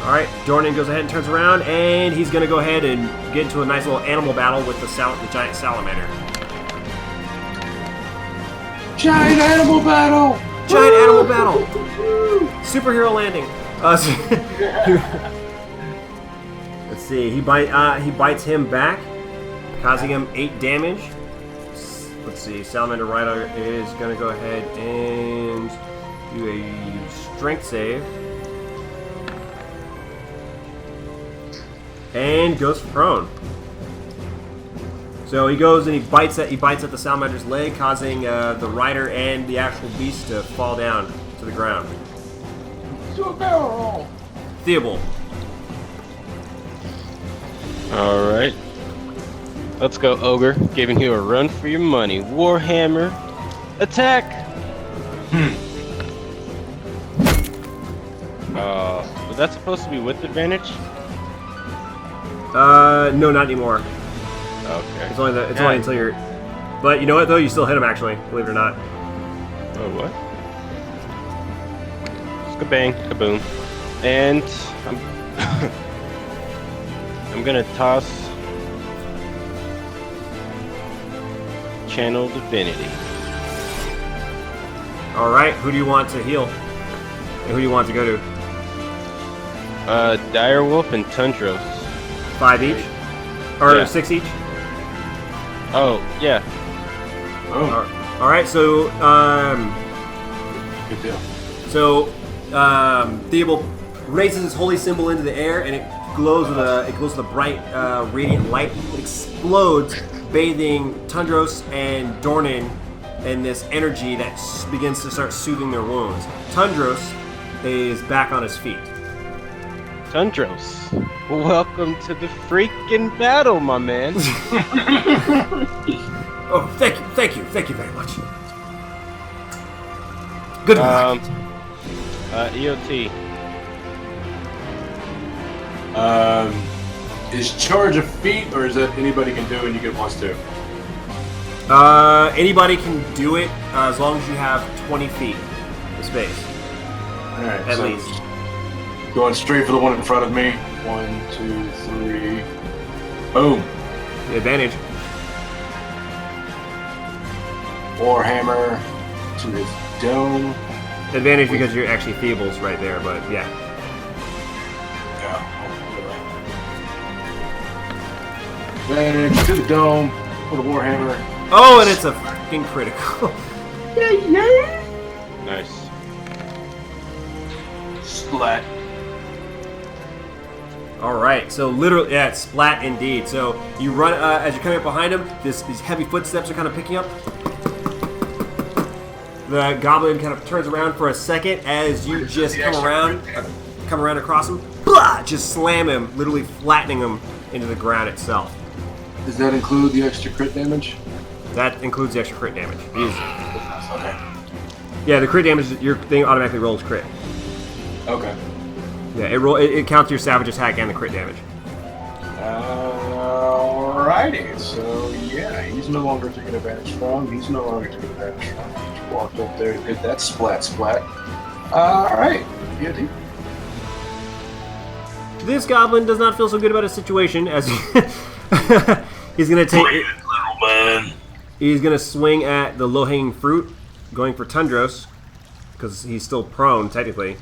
Alright, Dornan goes ahead and turns around, and he's going to go ahead and get into a nice little animal battle with the giant salamander. Giant animal battle! Giant animal battle! Superhero landing. Let's see, he bites him back, causing him 8 damage. Let's see, Salamander Rider is going to go ahead and do a strength save. And goes prone. So he goes and he bites at the Salamander's leg, causing the rider and the actual beast to fall down to the ground. Theobald. Alright. Let's go, Ogre. Giving you a run for your money. Warhammer. Attack! Was that supposed to be with advantage? No, not anymore. Okay. It's only until you're. But you know what though? You still hit him actually, believe it or not. Oh, what? Kabang, kaboom. And I'm gonna toss Channel Divinity. Alright, who do you want to heal? And who do you want to go to? Direwolf and Tundros. 5 each? Or Yeah. 6 each? Oh, yeah. Oh, Alright, so good deal. Theobald raises his holy symbol into the air, and it glows with a bright, radiant light. It explodes, bathing Tundros and Dornan in this energy that begins to start soothing their wounds. Tundros is back on his feet. Tundros, welcome to the freaking battle, my man. Oh, thank you very much. Good luck. EOT. Is charge a feat, or is that anybody can do and you get wants to? Anybody can do it as long as you have 20 feet of space. Alright, At least. Going straight for the one in front of me. 1, 2, 3. Boom. The advantage. Warhammer to his dome. Advantage because you're actually feebles right there, but yeah. Yeah. Advantage to the dome for the Warhammer. Oh, and it's a fucking critical. Nice. Splat. All right, so literally, yeah, it's splat indeed. So you run as you're coming up behind him. These heavy footsteps are kind of picking up. The goblin kind of turns around for a second as you just come around across him. Blah! Just slam him, literally flattening him into the ground itself. Does that include the extra crit damage? That includes the extra crit damage. Okay. Yeah, the crit damage, your thing automatically rolls crit. Okay. Yeah, it counts your savage attack and the crit damage. Alrighty, so yeah, he's no longer taking advantage from. He's no longer taking advantage from. He just walked up there and hit that splat. Alright, yeah, dude. This goblin does not feel so good about his situation as he's gonna take. Little man. He's gonna swing at the low-hanging fruit, going for Tundros, because he's still prone technically.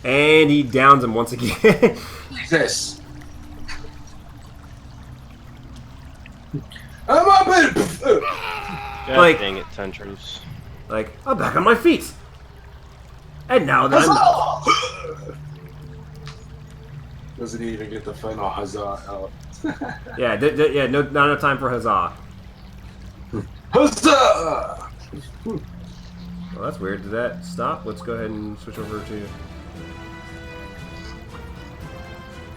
And he downs him once again. Jesus. I'm up it. God Like- dang it, Tundros. Like, I'm back on my feet. And now that I'm... Doesn't even get the final huzzah out. Yeah, not enough time for huzzah. Huzzah! Well, that's weird. Did that stop? Let's go ahead and switch over to...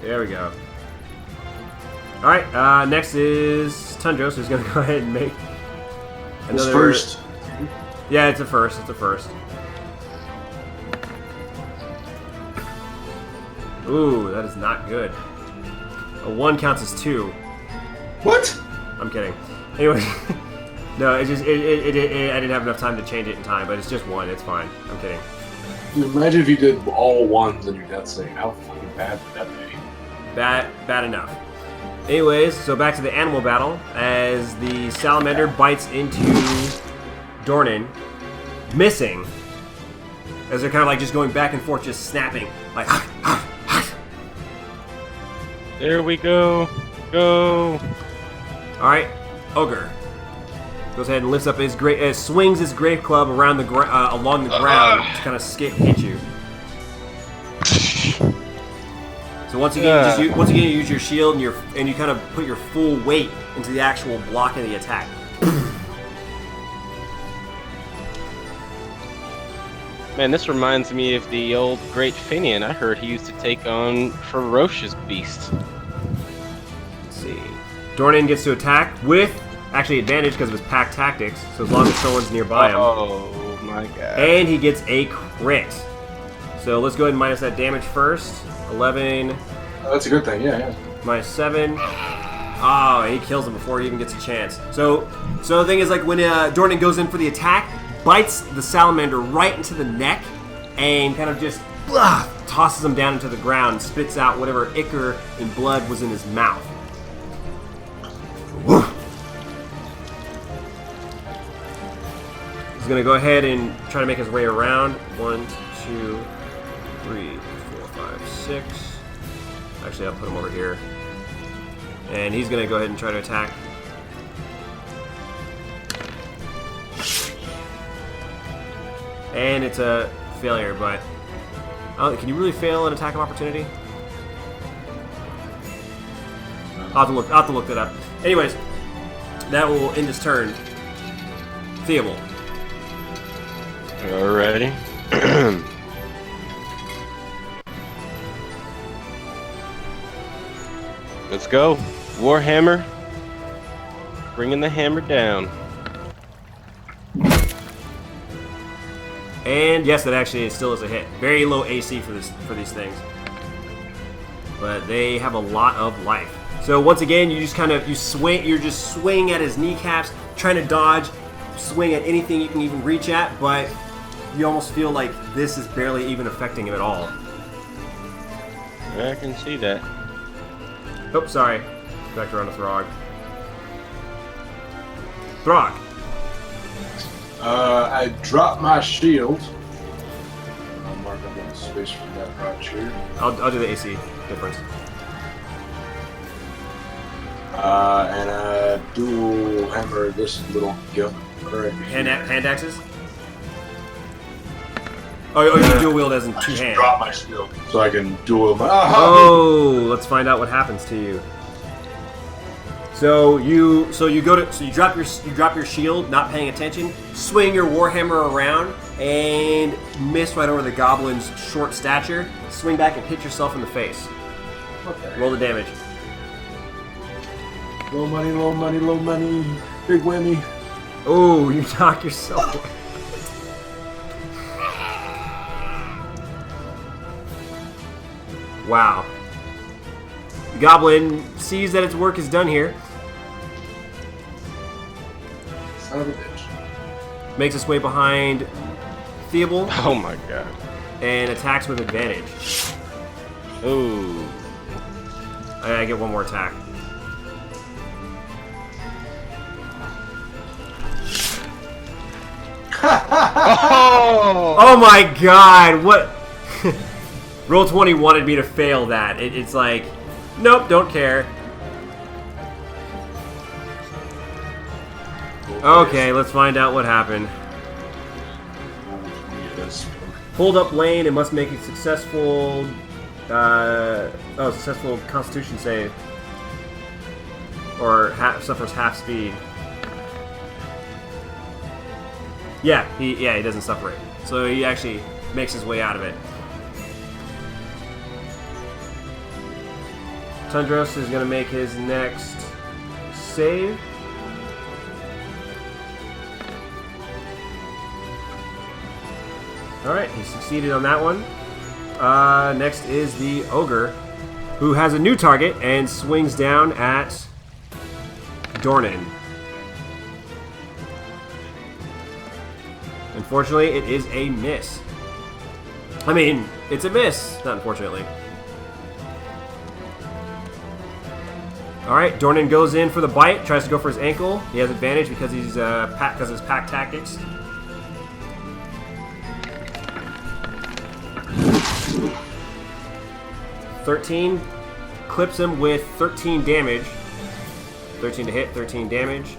There we go. Alright, next is Tundros, who's going to go ahead and make another... First. Yeah, it's a first. It's a first. Ooh, that is not good. A 1 counts as 2. What? I'm kidding. Anyway, no, I didn't have enough time to change it in time, but it's just 1. It's fine. I'm kidding. Imagine if you did all ones in your death save. How fucking bad would that be? Bad enough. Anyways, so back to the animal battle as the salamander bites into Dornan, missing. As they're kind of like just going back and forth, just snapping, like. There we go. Go. All right, ogre goes ahead and lifts up his swings his grave club around the along the ground to kind of hit you. So once again, you use your shield and you kind of put your full weight into the actual block of the attack. Man, this reminds me of the old Great Finian. I heard he used to take on ferocious beasts. Let's see. Dornan gets to attack with actually advantage because of his pack tactics. So as long as someone's nearby him. Oh my god. And he gets a crit. So let's go ahead and minus that damage first. 11 Oh, that's a good thing. Yeah. minus 7. Oh, and he kills him before he even gets a chance. So the thing is, like, when Dornan goes in for the attack, bites the salamander right into the neck, and kind of just tosses him down into the ground and spits out whatever ichor and blood was in his mouth. Woo. He's going to go ahead and try to make his way around. 1, 2, 3, 4, 5, 6. Actually, I'll put him over here. And he's going to go ahead and try to attack. And it's a failure, but... can you really fail an attack of opportunity? I'll have to look that up. Anyways, that will end his turn. Theobald. Alrighty. Let's go. Warhammer. Bringing the hammer down. And yes, that actually still is a hit. Very low AC for these things, but they have a lot of life. So once again, you just kind of swing. You're just swinging at his kneecaps, trying to dodge, swing at anything you can even reach at. But you almost feel like this is barely even affecting him at all. I can see that. Oh, sorry. Back around to Throg. Throg. I dropped my shield. I'll mark up that space for that right here. I'll do the AC difference. And I dual hammer this little gun. Right Hand axes? Oh, you dual wield as in I two just hands. drop my shield so I can dual my. Oh, let's find out what happens to you. So you drop your shield, not paying attention, swing your warhammer around, and miss right over the goblin's short stature. Swing back and hit yourself in the face. Okay. Roll the damage. Low money, low money, low money. Big whammy. Oh, you knock yourself. Wow. The goblin sees that its work is done here. Son of a bitch. Makes its way behind Theobald Oh my god. and attacks with advantage. Ooh. I get one more attack. Oh! Oh my god, what? Roll20 wanted me to fail that. It's like, nope, don't care. Okay, let's find out what happened. Yes. Hold up lane and must make a successful, successful Constitution save. Or suffers half speed. Yeah, he doesn't suffer it. So he actually makes his way out of it. Tundros is going to make his next save. Alright, he succeeded on that one. Next is the Ogre, who has a new target and swings down at Dornan. Unfortunately, it is a miss. I mean, it's a miss, not unfortunately. Alright, Dornan goes in for the bite, tries to go for his ankle. He has advantage because he's because of his pack tactics. $13 clips him with 13 damage. 13 to hit, 13 damage.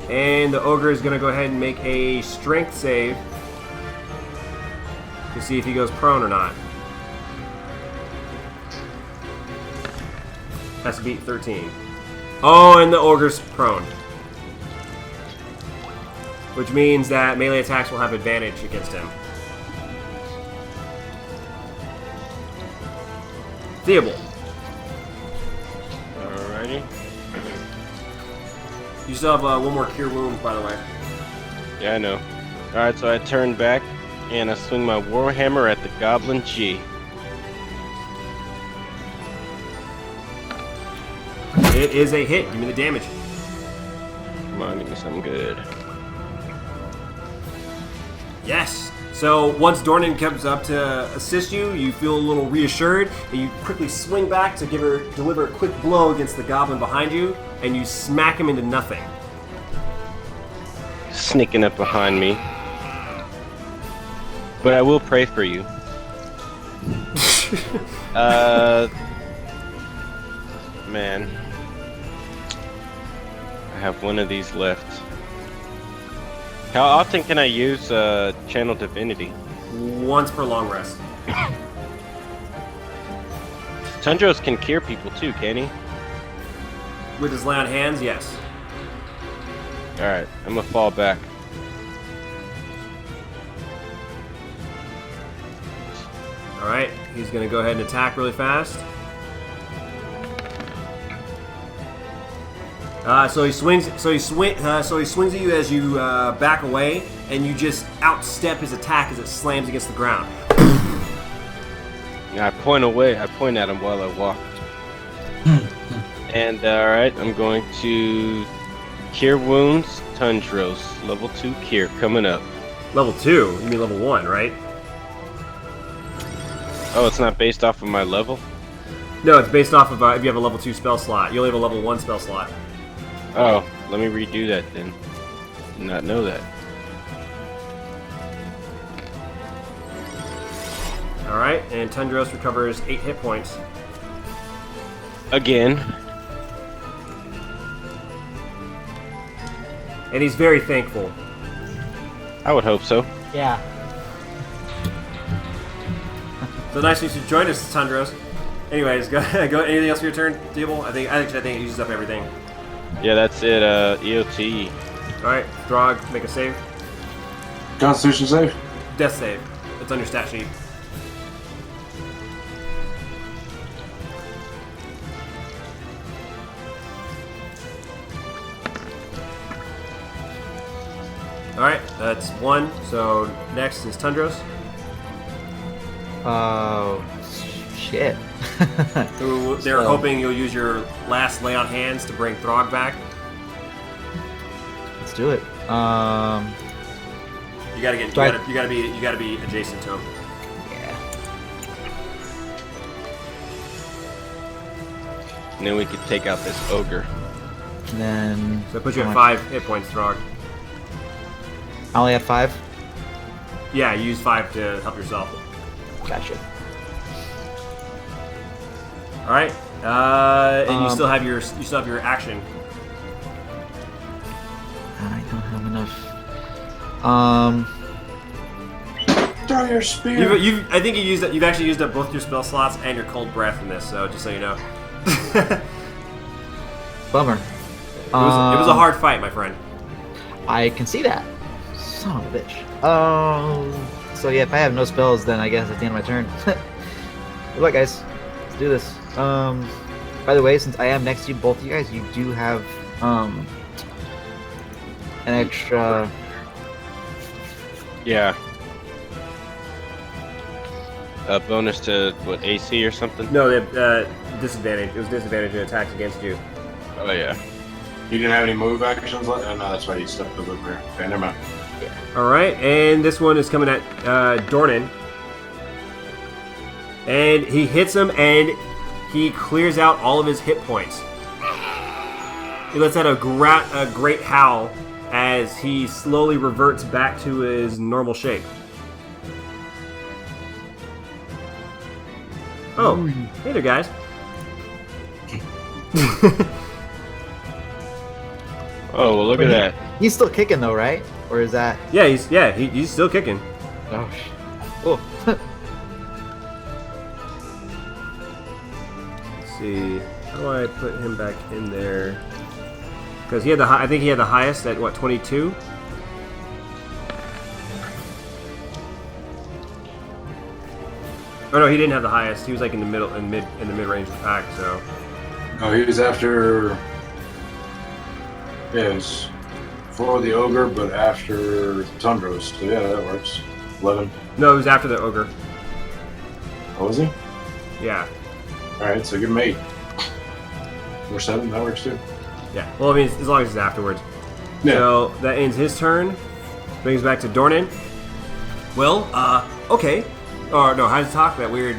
And the Ogre is going to go ahead and make a strength save to see if he goes prone or not. Has to beat 13. Oh, and the Ogre's prone. Which means that melee attacks will have advantage against him. Theobald. Alrighty. You still have one more cure wounds, by the way. Yeah, I know. Alright, so I turn back and I swing my warhammer at the Goblin G. It is a hit. Give me the damage. Come on, give me something good. Yes. So once Dornan comes up to assist you, you feel a little reassured, and you quickly swing back to deliver a quick blow against the goblin behind you, and you smack him into nothing. Sneaking up behind me. But I will pray for you. Man. I have one of these left. How often can I use Channel Divinity? Once per long rest. Tundros can cure people too, can he? With his lay on hands, yes. Alright, I'm gonna fall back. Alright, he's going to go ahead and attack really fast. So he swings at you as you back away, and you just outstep his attack as it slams against the ground. I point at him while I walk. And alright, I'm going to Cure Wounds, Tundros, level 2 cure coming up. Level 2? You mean level 1, right? Oh, it's not based off of my level? No, it's based off of if you have a level 2 spell slot. You only have a level 1 spell slot. Oh, let me redo that then. Did not know that. Alright, and Tundros recovers 8 hit points. Again. And he's very thankful. I would hope so. Yeah. So nice of you to join us, Tundros. Anyways, go. Anything else for your turn, Deeble? I think it uses up everything. Yeah, that's it. EOT. Alright, Throg, make a save. Constitution save. Death save. It's on your stat sheet. Alright, that's 1. So next is Tundros, Oh, shit. who they're hoping you'll use your last lay on hands to bring Throg back. Let's do it. You gotta be adjacent to him. Yeah. And then we could take out this ogre. And then So it puts you how at much? 5 hit points, Throg. I only have 5. Yeah, you use 5 to help yourself. Gotcha. All right, and you still have your action. I don't have enough. Throw your spear. I think you've actually used up both your spell slots and your cold breath in this. So just so you know, it Bummer. was a hard fight, my friend. I can see that. Son of a bitch. So yeah, if I have no spells, then I guess that's the end of my turn. Good luck, guys. Let's do this. By the way, since I am next to you, both of you guys, you do have an extra. Yeah. A bonus to what, AC or something? No, they have disadvantage. It was disadvantage in attacks against you. Oh yeah. You didn't have any move actions left? Oh, no, that's why you stepped over here. Okay, never mind. All right, and this one is coming at Dornan, and he hits him, and he clears out all of his hit points. He lets out a great howl as he slowly reverts back to his normal shape. Oh, hey there, guys. Oh, well, look at that. He's still kicking though, right? Or is that? Yeah, he's still kicking. Oh, oh. Let's see, how do I put him back in there? Because he had I think he had the highest at what, 22. Oh no, he didn't have the highest. He was like in the middle, in the mid range of the pack. So. Oh, he was after. Yeah, it was for the ogre, but after Tundros. So yeah, that works. 11. No, it was after the ogre. Oh, was he? Yeah. All right, so give him 8. Or 7. That works too. Yeah. Well, I mean, as long as it's afterwards. Yeah. So that ends his turn. Brings back to Dornan. Well, okay. Or no, how to talk that weird,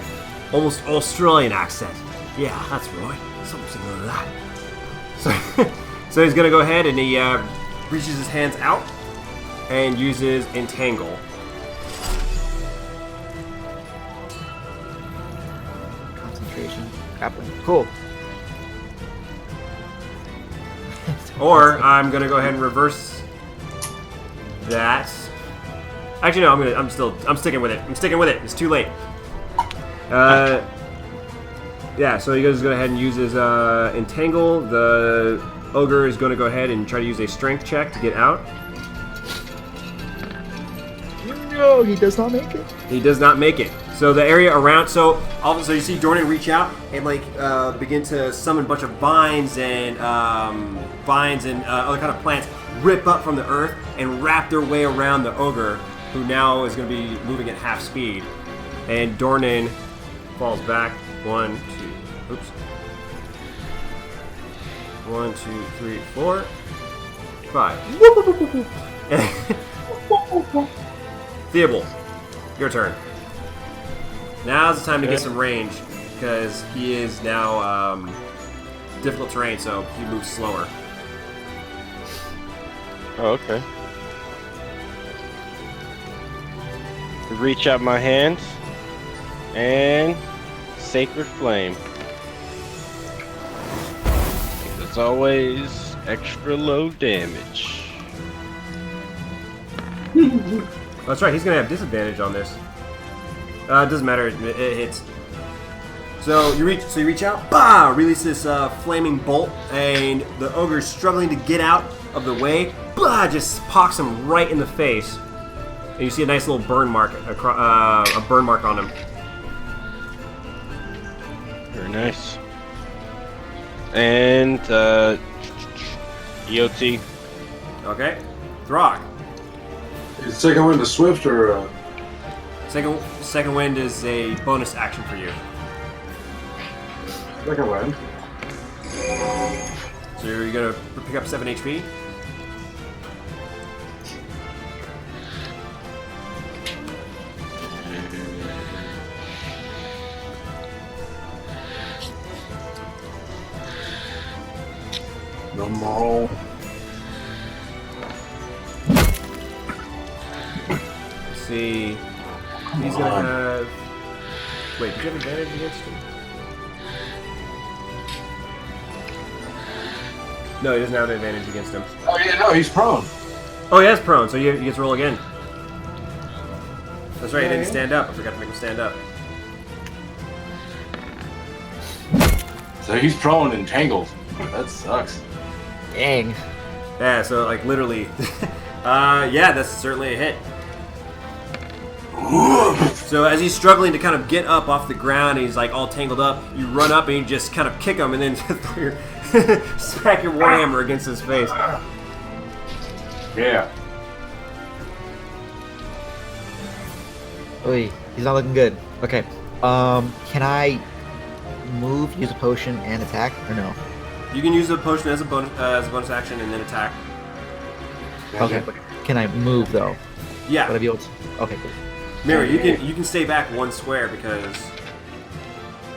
almost Australian accent. Yeah, that's right. Something like that. So, so he's gonna go ahead and he reaches his hands out and uses Entangle. Concentration. Grappling. Cool. Or I'm gonna go ahead and reverse that. Actually, no. I'm sticking with it. I'm sticking with it. It's too late. Yeah. So he goes go ahead and uses Entangle. The ogre is going to go ahead and try to use a Strength check to get out. No, he does not make it. He does not make it. So the area around, so you see Dornan reach out and begin to summon a bunch of vines and other kind of plants rip up from the earth and wrap their way around the ogre, who now is going to be moving at half speed. And Dornan falls back. 1, 2, oops. 1, 2, 3, 4, 5. Theobald, your turn. Now's the time to get some range, because he is now difficult terrain, so he moves slower. Oh, okay. Reach out my hands and Sacred Flame. It's always extra low damage. That's right, he's going to have disadvantage on this. It doesn't matter, it hits. So you reach out, bah! Release this flaming bolt, and the ogre's struggling to get out of the way. Bah! Just pocks him right in the face. And you see a nice little burn mark, a burn mark on him. Very nice. And EOT. Okay. Throg. Is second one to Swift or? Second wind is a bonus action for you. Second wind. So you're gonna pick up 7 HP. No more. Let's see. He's gonna have. Wait, did you have advantage against him? No, he doesn't have an advantage against him. Oh yeah, no, he's prone. Oh, he is prone, so you get to roll again. That's right, he didn't stand up. I forgot to make him stand up. So he's prone and tangled. That sucks. Dang. Yeah, so like literally. Yeah, that's certainly a hit. So as he's struggling to kind of get up off the ground, he's like all tangled up. You run up and you just kind of kick him, and then smack your warhammer against his face. Yeah. Oy, he's not looking good. Okay. Can I move, use a potion, and attack, or no? You can use a potion as a bonus action and then attack. Okay. But can I move though? Yeah. Would I be able to? Okay, cool. Mary, you can stay back 1 square because.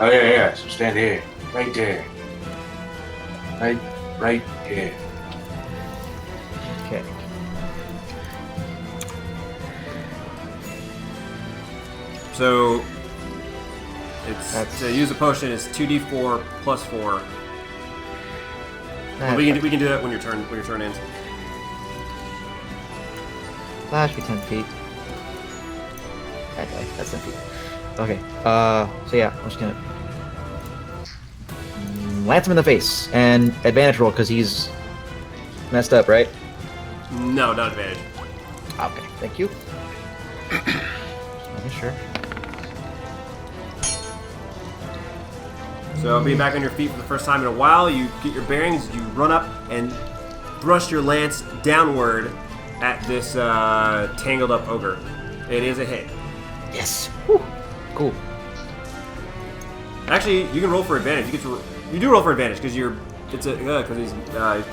Oh yeah. So stand here, right there, right here. Okay. So it's to use a potion is 2d4 plus 4. But we can do that when your turn ends. That should be 10 feet. Okay, that's 10 feet. Okay. So yeah, I'm just gonna lance him in the face and advantage roll because he's messed up, right? No, not advantage. Okay, thank you. Okay, sure. So being back on your feet for the first time in a while, you get your bearings, you run up and thrust your lance downward at this tangled up ogre. It is a hit. Yes. Whew. Cool. Actually, you can roll for advantage. You do roll for advantage because because he's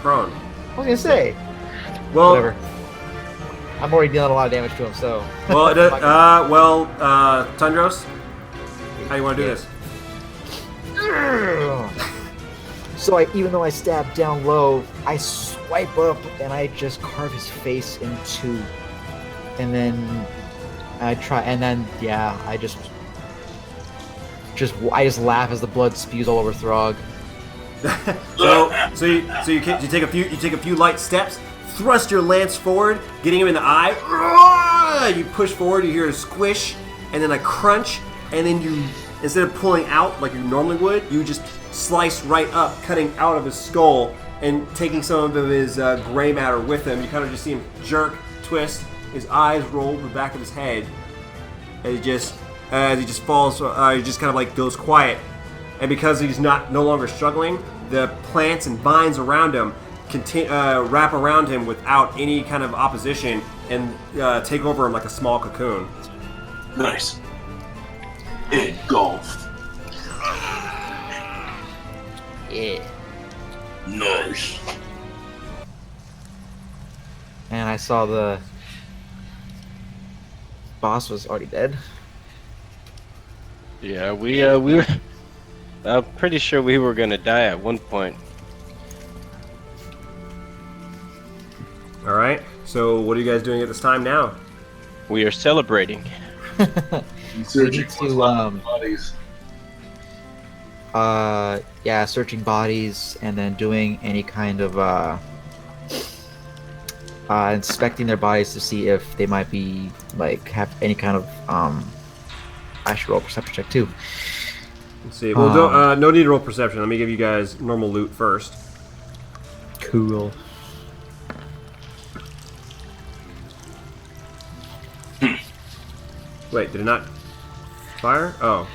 prone. I was gonna say. Well, Whatever. I'm already dealing a lot of damage to him, so. well, Tundros, how do you want to do this? So even though I stab down low, I swipe up and I just carve his face in 2, and then I just laugh as the blood spews all over Throg. So you take a few light steps, thrust your lance forward, getting him in the eye. You push forward, you hear a squish, and then a crunch, and then you, instead of pulling out like you normally would, you just slice right up, cutting out of his skull and taking some of his gray matter with him. You kind of just see him jerk, twist, his eyes roll to the back of his head, and he just falls. He just kind of like goes quiet, and because he's no longer struggling, the plants and vines around him wrap around him without any kind of opposition and take over him like a small cocoon. Nice. Engulfed. Yeah. Nice. And I saw the boss was already dead. Yeah, we were. I'm pretty sure we were gonna die at one point. All right. So what are you guys doing at this time now? We are celebrating. Searching to, what's left of the bodies. Yeah, searching bodies and then doing any kind of inspecting their bodies to see if they might be like have any kind of I should roll a perception check too. Let's see. Well, no need to roll perception. Let me give you guys normal loot first. Cool. Wait, did it not fire? Oh.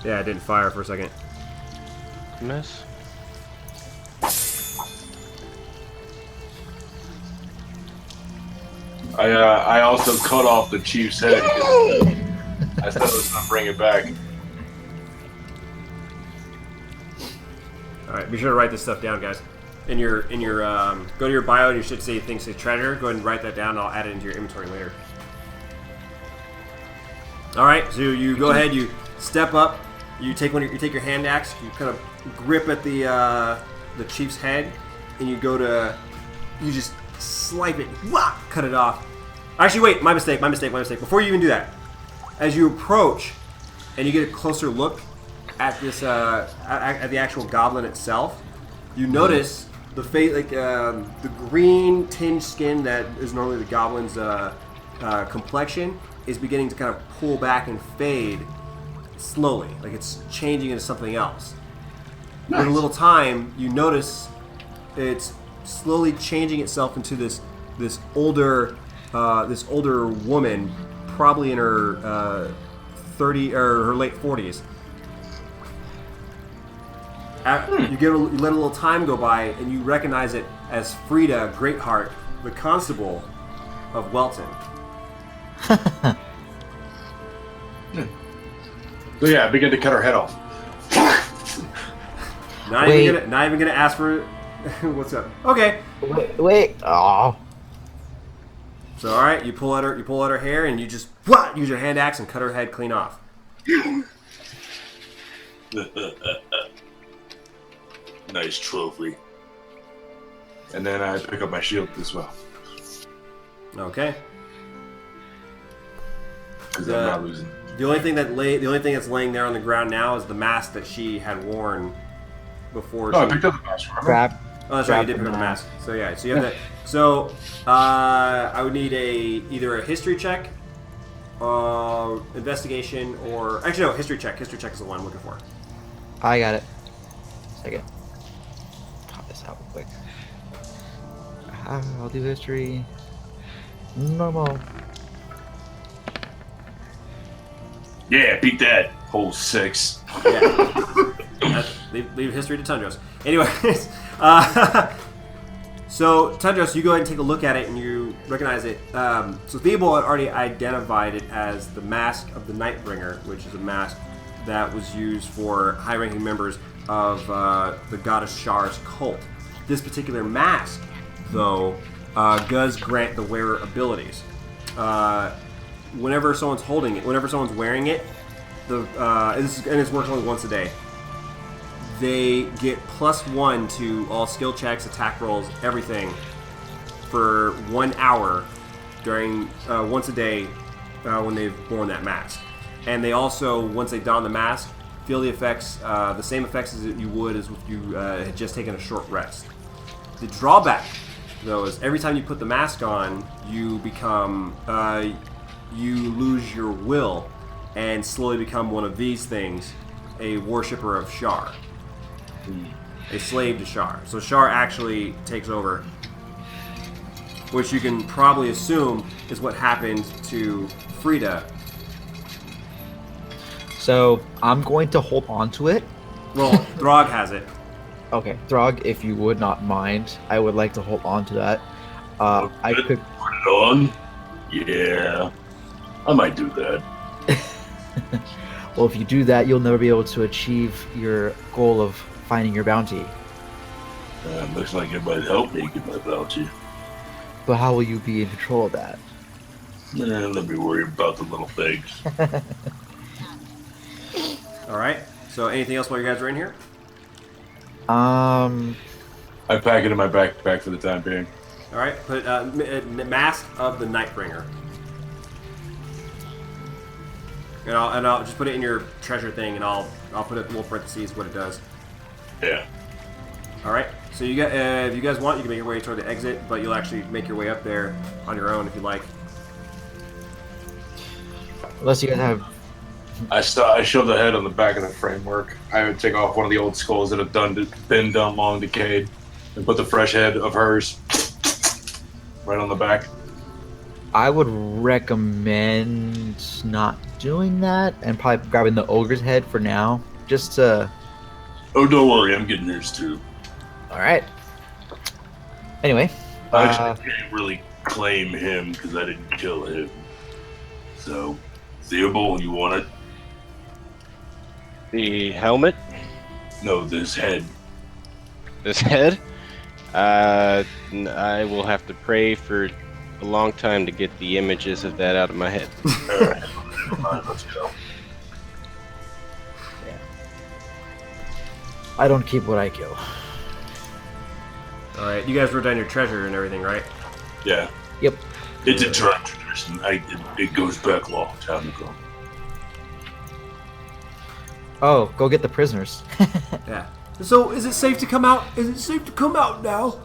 Yeah, it didn't fire for a second. Miss. I also cut off the chief's head. I said I was gonna bring it back. All right, be sure to write this stuff down, guys. In your go to your bio and you should see things say treasure. Go ahead and write that down. I'll add it into your inventory later. All right, so you go ahead, you step up, you take your hand axe, you kind of grip at the chief's head, and you just slice it, wah, cut it off. Actually, wait, my mistake. Before you even do that, as you approach and you get a closer look at this at the actual goblin itself, you notice the face, like the green tinged skin that is normally the goblin's complexion is beginning to kind of pull back and fade slowly, like it's changing into something else. Nice. In a little time, you notice it's slowly changing itself into this older woman, probably in her 30 or her late 40s. You let a little time go by, and you recognize it as Frida Greatheart, the constable of Welton. So yeah, I begin to cut her head off. Not even gonna ask for what's up. Okay. Wait. Oh. So all right, you pull out her hair, and you just use your hand axe and cut her head clean off. Nice trophy. And then I pick up my shield as well. Okay. Because I'm not losing. The only thing that's laying there on the ground now is the mask that she had worn before. I picked up the mask. Grab. Oh, that's right, you did pick up the mask. So yeah, so you have that. So I would need either a history check, investigation, or actually no, history check. History check is the one I'm looking for. I got it. Second. Pop this out real quick. I'll do history. Normal. Yeah, beat that. Hole 6. Yeah. Leave history to Tundros. Anyways, so Tundros, you go ahead and take a look at it, and you recognize it. So Theobald had already identified it as the Mask of the Nightbringer, which is a mask that was used for high-ranking members of the goddess Shar's cult. This particular mask, though, does grant the wearer abilities. Whenever someone's holding it, whenever someone's wearing it, and it's works only once a day, they get +1 to all skill checks, attack rolls, everything for 1 hour during once a day when they've worn that mask. And they also, once they don the mask, feel the effects, the same effects as you would as if you had just taken a short rest. The drawback, though, is every time you put the mask on, you become you lose your will and slowly become one of these things, a worshipper of Shar. A slave to Shar. So Shar actually takes over, which you can probably assume is what happened to Frida. So I'm going to hold on to it. Well, Throg has it. Okay, Throg, if you would not mind, I would like to hold on to that. I could. Put it on? Yeah. I might do that. Well, if you do that, you'll never be able to achieve your goal of finding your bounty. Looks like it might help me get my bounty. But how will you be in control of that? Let me worry about the little things. All right. So anything else while you guys are in here? I pack it in my backpack for the time being. All right. Put Mask of the Nightbringer. And I'll just put it in your treasure thing, and I'll put it in little parentheses what it does. Yeah. All right. So you got if you guys want, you can make your way toward the exit, but you'll actually make your way up there on your own if you like. Unless you guys have. I shove the head on the back of the framework. I would take off one of the old skulls that have been done long decayed, and put the fresh head of hers right on the back. I would recommend not doing that and probably grabbing the ogre's head for now. Just to. Oh, don't worry, I'm getting hers too. All right. Anyway. I actually can't really claim him because I didn't kill him. So, Theobald, you want it? The helmet? No, this head. This head? I will have to pray for a long time to get the images of that out of my head. Alright, never mind, let's go. I don't keep what I kill. All right. You guys wrote down your treasure and everything, right? Yeah. Yep. It's a tribe tradition. It goes back a long time ago. Oh, go get the prisoners. Yeah. So is it safe to come out? Is it safe to come out now?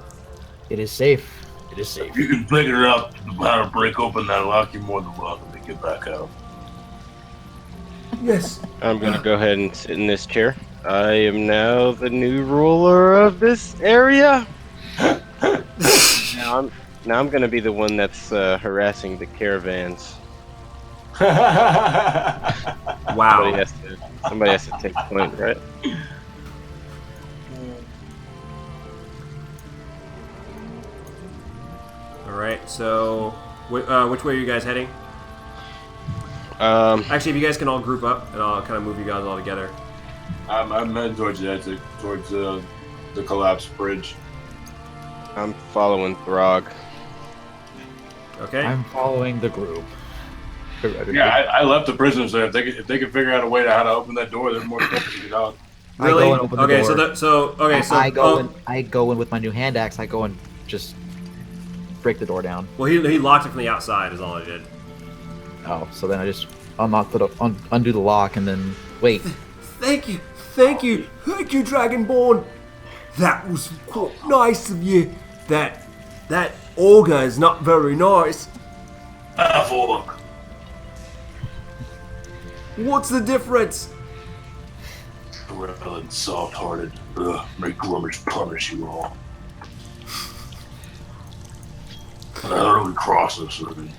It is safe. It is safe. If you can figure out how to break open that lock, you're more than welcome to get back out. Yes. I'm gonna go ahead and sit in this chair. I am now the new ruler of this area. now I'm gonna be the one that's harassing the caravans. Wow. Somebody has to take point, right? All right. So, which way are you guys heading? Actually, if you guys can all group up, and I'll kind of move you guys all together. I'm heading towards the exit, towards the collapsed bridge. I'm following Throg. Okay. I'm following the group. Yeah, I left the prisoners there. If they can figure out a way to how to open that door, they're more than welcome to get out. Really? I go and open the Okay. door. So I go in with my new hand axe. I go and just break the door down. Well, he locked it from the outside. Is all I did. Oh, so then I just unlock undo the lock, and then wait. Thank you, Dragonborn. That was quite nice of you. That ogre is not very nice. Half orc. What's the difference? Well and soft-hearted. May Grummers punish you all. How do we cross this thing?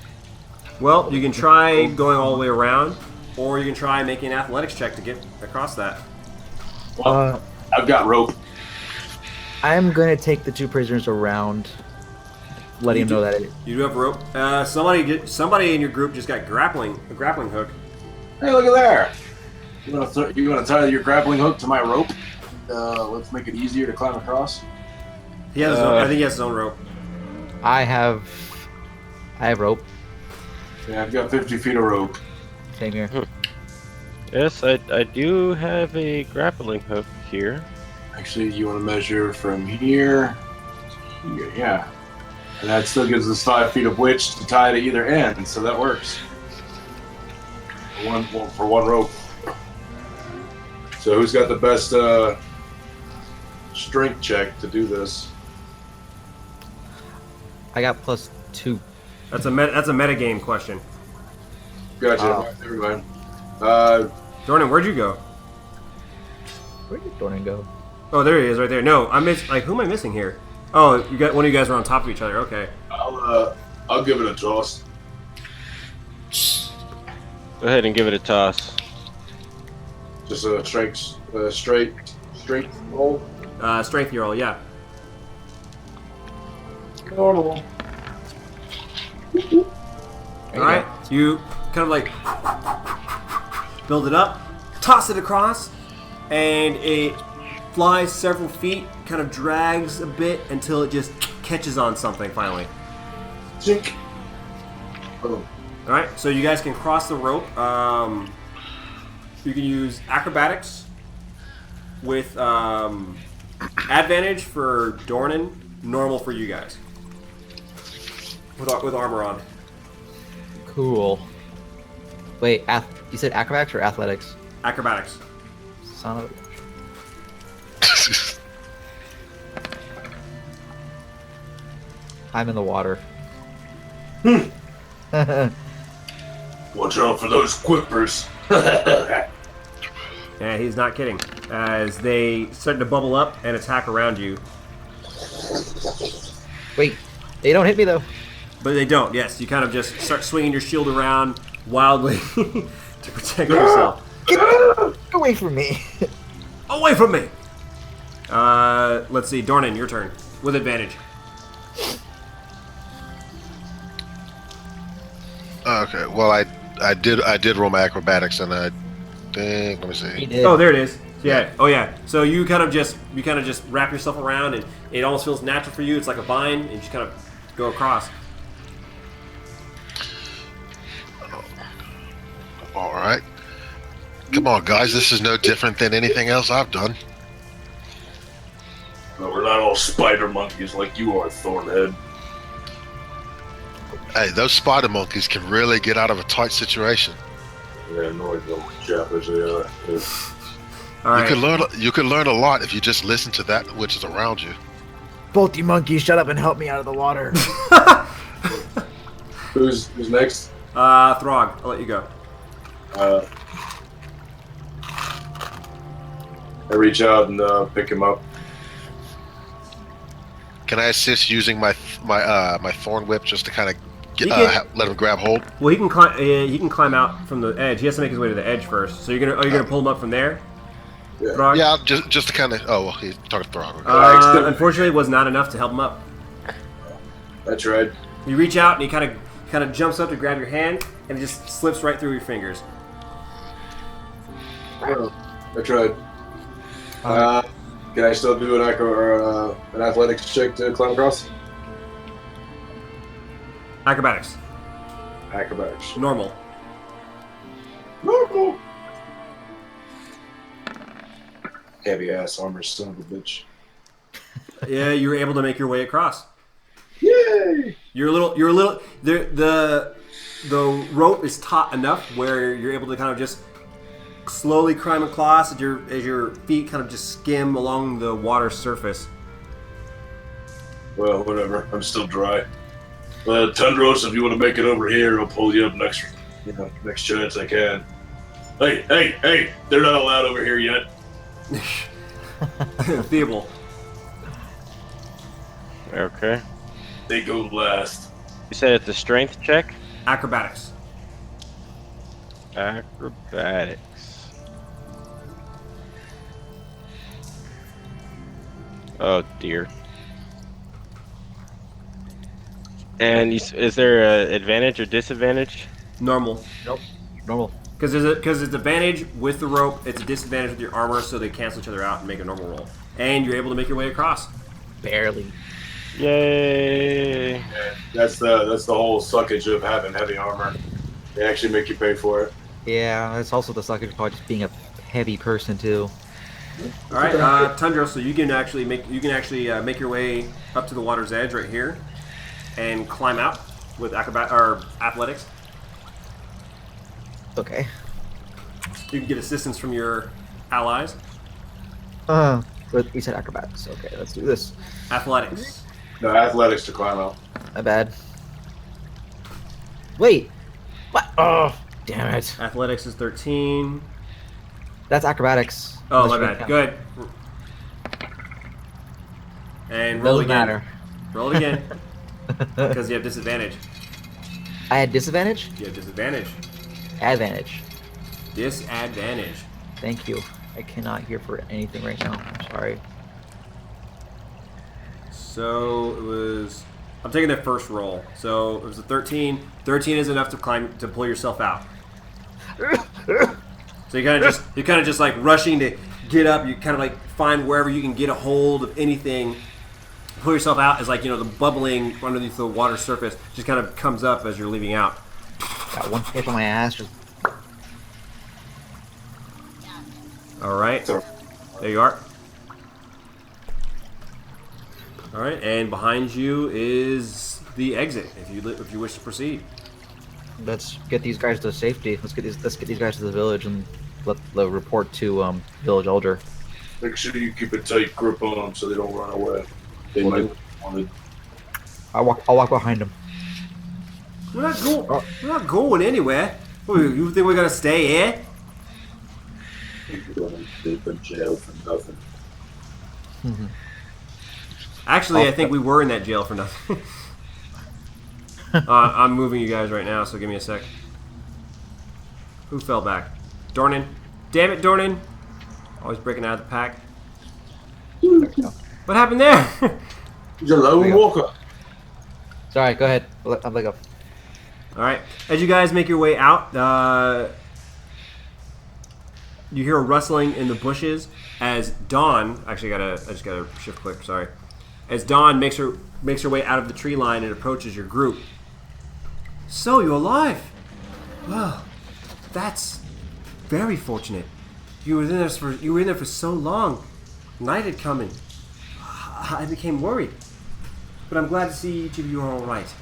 Well, you can try going all the way around, or you can try making an athletics check to get across that. Well, I've got rope. I'm gonna take the two prisoners around, letting them know that You do have rope. Somebody in your group just got a grappling hook. Hey, look at there! You want to tie your grappling hook to my rope? Let's make it easier to climb across. He has his own, I think he has his own rope. I have rope. Yeah, I've got 50 feet of rope. Same here. Yes, I do have a grappling hook here. Actually, you want to measure from here to here, yeah. And that still gives us 5 feet of which to tie to either end, so that works. For one rope. So who's got the best strength check to do this? I got +2. That's a metagame question. Gotcha. Never mind. Dornan, where'd you go? Where did Dornan go? Oh, there he is, right there. No, who am I missing here? Oh, you got one of you guys are on top of each other. Okay. I'll give it a toss. Go ahead and give it a toss. Just a straight roll. Strength roll, yeah. Normal. All right. You kind of like build it up, toss it across, and it flies several feet, kind of drags a bit until it just catches on something finally. Zink. Oh. All right, so you guys can cross the rope. You can use acrobatics with advantage for Dornan, normal for you guys. With armor on. Cool. Wait, you said acrobatics or athletics? Acrobatics. Son of a bitch. I'm in the water. Watch out for those quippers. Yeah, he's not kidding. As they start to bubble up and attack around you. Wait, they don't hit me though. But they don't, yes. You kind of just start swinging your shield around wildly to protect yourself. Get away from me. Away from me! Let's see. Dornan, your turn. With advantage. Okay, well, I did roll my acrobatics, and I think, let me see. He did. Oh, there it is. Yeah. Oh, yeah. So you kind of just wrap yourself around, and it almost feels natural for you. It's like a vine, and you just kind of go across. All right. Come on, guys. This is no different than anything else I've done. No, we're not all spider monkeys like you are, Thornhead. Hey, those spider monkeys can really get out of a tight situation. Yeah, annoyed little jappers they are. Yeah. All right. You could learn a lot if you just listen to that which is around you. Both you monkeys, shut up and help me out of the water. Who's next? Throg, I'll let you go. I reach out and pick him up. Can I assist using my thorn whip just to kind of let him grab hold? Well, he can climb. He can climb out from the edge. He has to make his way to the edge first. So you're gonna pull him up from there? Yeah. Throg? Yeah, just to kind of. Oh, well, he's talking Throg. Unfortunately, it was not enough to help him up. I tried. You reach out and he kind of jumps up to grab your hand, and it just slips right through your fingers. I tried. Can I still do an athletics check to climb across? Acrobatics, Acrobatics. normal. Normal. Heavy ass armor, son of a bitch. Yeah, you were able to make your way across. Yay! You're a little. The rope is taut enough where you're able to kind of just slowly climb across as your feet kind of just skim along the water surface. Well, whatever. I'm still dry. Tundros, if you want to make it over here, I'll pull you up next chance I can. Hey! They're not allowed over here yet. Feeble. Okay. They go last. You said it's a strength check? Acrobatics. Acrobatics. Oh dear. And is there an advantage or disadvantage? Normal. Nope. Normal. Because it's advantage with the rope, it's a disadvantage with your armor, so they cancel each other out and make a normal roll. And you're able to make your way across. Barely. Yay! That's the whole suckage of having heavy armor. They actually make you pay for it. Yeah, that's also the suckage part, just being a heavy person too. All right, Tundra. So you can actually make your way up to the water's edge right here, and climb out with athletics. Okay. You can get assistance from your allies. But we said acrobatics. Okay, let's do this. Athletics. No, athletics to climb out. My bad. Wait. What? Oh, damn it. Athletics is 13. That's acrobatics. Oh, Unless my you bad. count. Good. And roll Doesn't again. matter. Roll it again. Because you have disadvantage. I had disadvantage? You have disadvantage. Advantage. Disadvantage. Thank you. I cannot hear for anything right now. I'm sorry. So it was. I'm taking the first roll. So it was a 13. 13 is enough to pull yourself out. So you kind of just like rushing to get up. You kind of like find wherever you can get a hold of anything. Pull yourself out as the bubbling underneath the water surface just kind of comes up as you're leaving out. Got one hit on my ass. Just All right. So- There you are. All right, and behind you is the exit. If you wish to proceed. let's get these guys to safety. Let's get these guys to the village and let the report to village elder. Make sure you keep a tight grip on them so they don't run away. They Will might do. want I'll walk behind them. We're not going. We're not going anywhere. You think we're gonna stay here? to sleep in jail for nothing. Actually, I think we were in that jail for nothing. I'm moving you guys right now, so give me a sec. Who fell back? Dornan. Damn it, Dornan. Always breaking out of the pack. What happened there? He's a lone walker. Sorry, go ahead. I'll let go. Alright. As you guys make your way out, you hear a rustling in the bushes as Dawn... Actually, I just gotta shift click, sorry. As Dawn makes her way out of the tree line and approaches your group. So, you're alive! Well, that's very fortunate. You were in there for so long. Night had come in. I became worried. But I'm glad to see each of you are alright.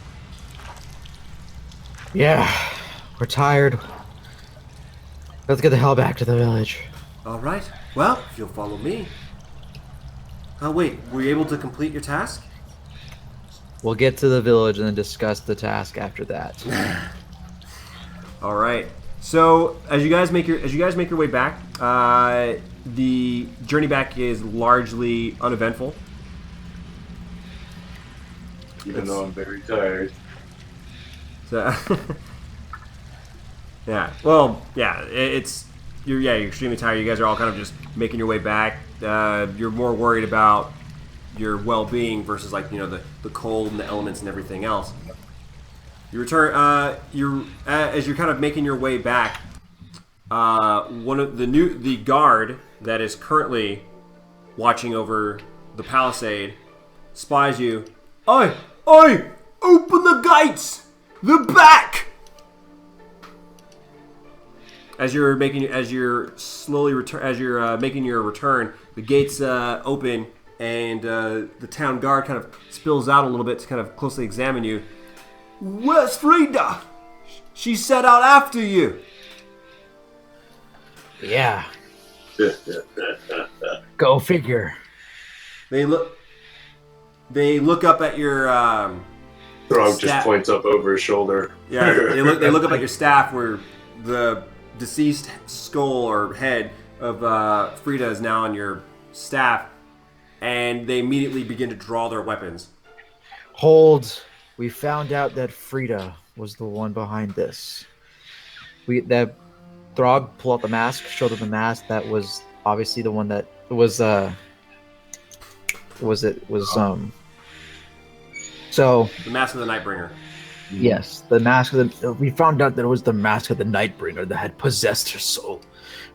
Yeah, we're tired. Let's get the hell back to the village. Alright. Well, if you'll follow me. Oh, wait. Were you able to complete your task? We'll get to the village and then discuss the task after that. Alright. So, as you guys make your way back, the journey back is largely uneventful. Even though I'm very tired. So, yeah. Well, yeah. You're extremely tired. You guys are all kind of just making your way back. You're more worried about your well-being versus the cold and the elements and everything else. You return. As you're kind of making your way back. One of the guard that is currently watching over the palisade spies you. Oi! Open the gates! The back! As you're making your return, the gates open and the town guard kind of spills out a little bit to kind of closely examine you. Where's Frida? She set out after you. Yeah. Go figure. They look up at your Throg just points up over his shoulder. Yeah, they look up at your staff where the deceased skull or head of Frida is now on your staff, and they immediately begin to draw their weapons. Hold. We found out that Frida was the one behind this. Throg pulled out the mask, showed them the mask that was obviously the one that was so The Mask of the Nightbringer. yes, the mask of the we found out that it was the mask of the Nightbringer that had possessed her soul,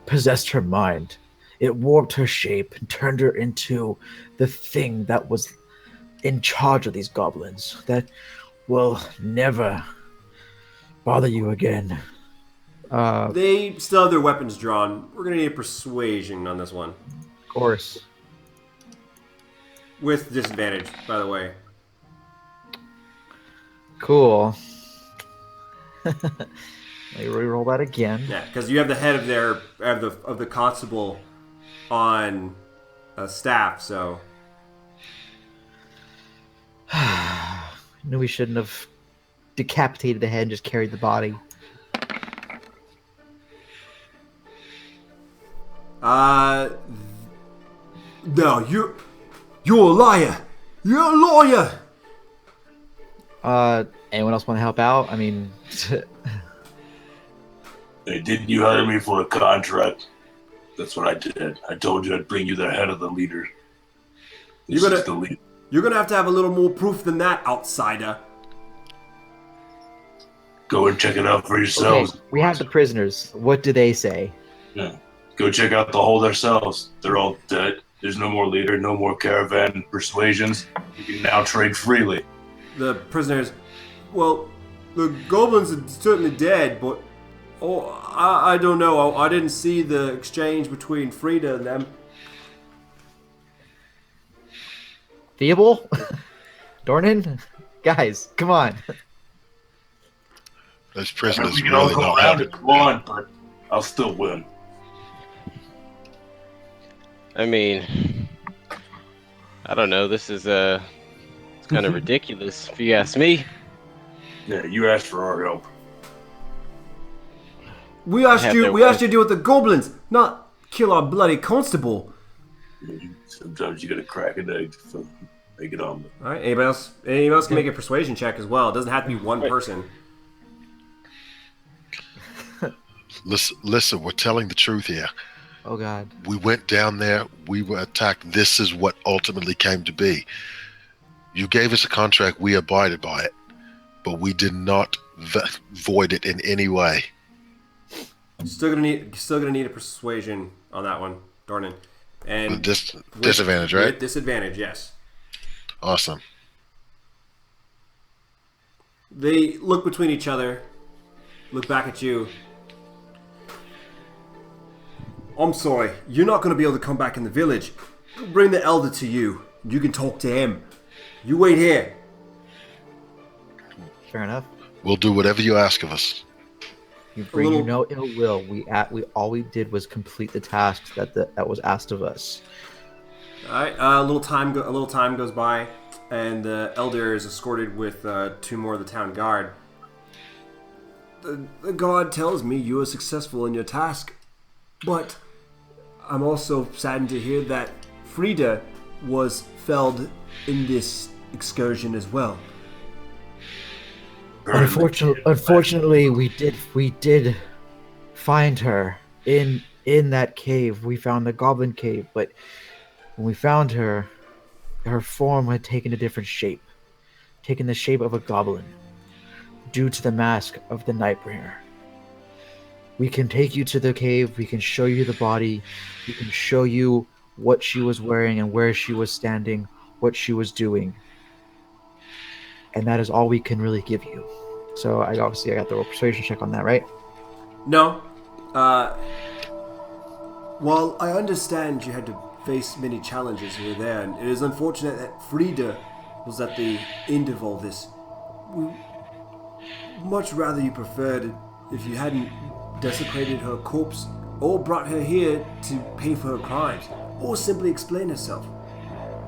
possessed her mind. It warped her shape and turned her into the thing that was in charge of these goblins that will never bother you again. They still have their weapons drawn. We're going to need a persuasion on this one. Of course. With disadvantage, by the way. Cool. Let me reroll that again. Yeah, because you have the head of the constable on a staff, so... Knew we shouldn't have decapitated the head and just carried the body. No, you're a liar. You're a lawyer. Anyone else want to help out? I mean, Hey, didn't you hire me for a contract? That's what I did. I told you I'd bring you the head of the leader. This is the leader. You're gonna have to have a little more proof than that, outsider. Go and check it out for okay, yourselves. we have the prisoners. What do they say? Yeah. Go check out the hold ourselves. They're all dead. There's no more leader, no more caravan persuasions. You can now trade freely. The prisoners, well, the goblins are certainly dead, but I don't know. I didn't see the exchange between Frida and them. Theobald? Dornan? Guys, come on. Those We prisoners can all really go don't around have. if we want, but I'll still win. I mean, I don't know. This is it's kind of ridiculous if you ask me. Yeah, you asked for our help. We asked have you. their We way. asked you to deal with the goblins, not kill our bloody constable. Sometimes you gotta crack an egg to make it omelet. All right. Anybody else? Anybody else can make a persuasion check as well. It doesn't have to be one person. Listen, we're telling the truth here. Oh God. We went down there. We were attacked. This is what ultimately came to be. You gave us a contract. We abided by it, but we did not void it in any way. Still gonna need a persuasion on that one, Dornan. And Disadvantage, right? With disadvantage, yes. Awesome. They look between each other, look back at you. I'm sorry, you're not going to be able to come back in the village. Bring the elder to you. You can talk to him. You wait here. Fair enough. We'll do whatever you ask of us. You bring you no ill will. We all we did was complete the task that was asked of us. All right. A little time goes by, and the elder is escorted with 2 more of the town guard. The guard tells me you are successful in your task, but I'm also saddened to hear that Frida was felled in this excursion as well. Unfortunately, we did find her in that cave. We found the goblin cave, but when we found her, her form had taken a different shape, taken the shape of a goblin, due to the mask of the Nightbringer. We can take you to the cave. We can show you the body. We can show you what she was wearing and where she was standing, what she was doing. And that is all we can really give you. So I got the roll persuasion check on that, right? No. While I understand you had to face many challenges here and there, and it is unfortunate that Frida was at the end of all this. We much rather you preferred if you hadn't desecrated her corpse or brought her here to pay for her crimes, or simply explain herself.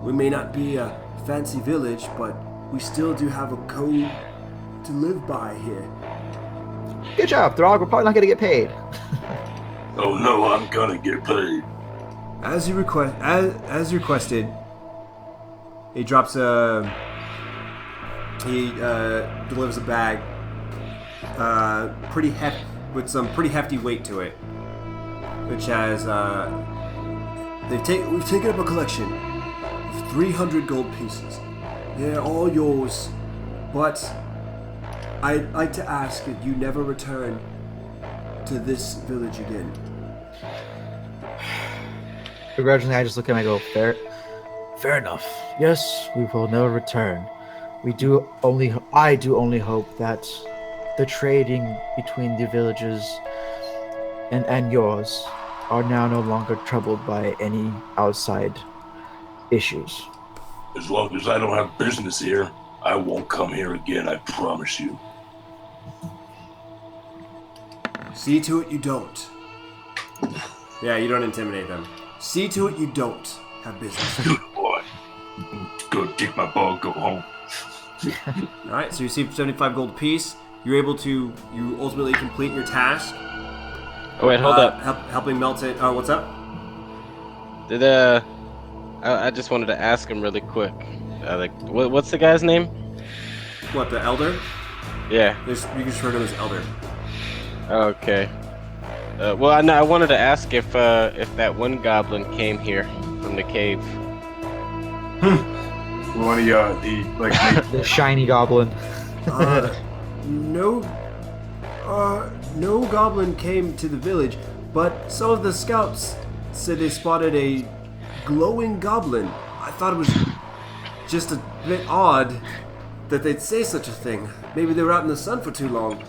We may not be a fancy village, but we still do have a code to live by here. Good job, Throg. We're probably not going to get paid. Oh no, I'm gonna get paid. As requested, he drops he delivers a bag, with some pretty hefty weight to it, which has we've taken up a collection of 300 gold pieces. They're all yours, but I'd like to ask that you never return to this village again. Begrudgingly, I just look at him and I go, fair enough. Yes, we will never return. I do only hope that the trading between the villages and yours are now no longer troubled by any outside issues. As long as I don't have business here, I won't come here again, I promise you. See to it you don't. Yeah, you don't intimidate them. See to it you don't have business. Good boy. Go take my ball, go home. Alright, so you receive 75 gold apiece. You ultimately complete your task. Oh wait, hold up. Helping melt it. Oh, what's up? Did I just wanted to ask him really quick. What's the guy's name? What, the elder? Yeah. You can just refer to him as elder. Okay. Well, I wanted to ask if that one goblin came here from the cave. One of The shiny goblin. No goblin came to the village, but some of the scouts said they spotted a glowing goblin. I thought it was just a bit odd that they'd say such a thing. Maybe they were out in the sun for too long.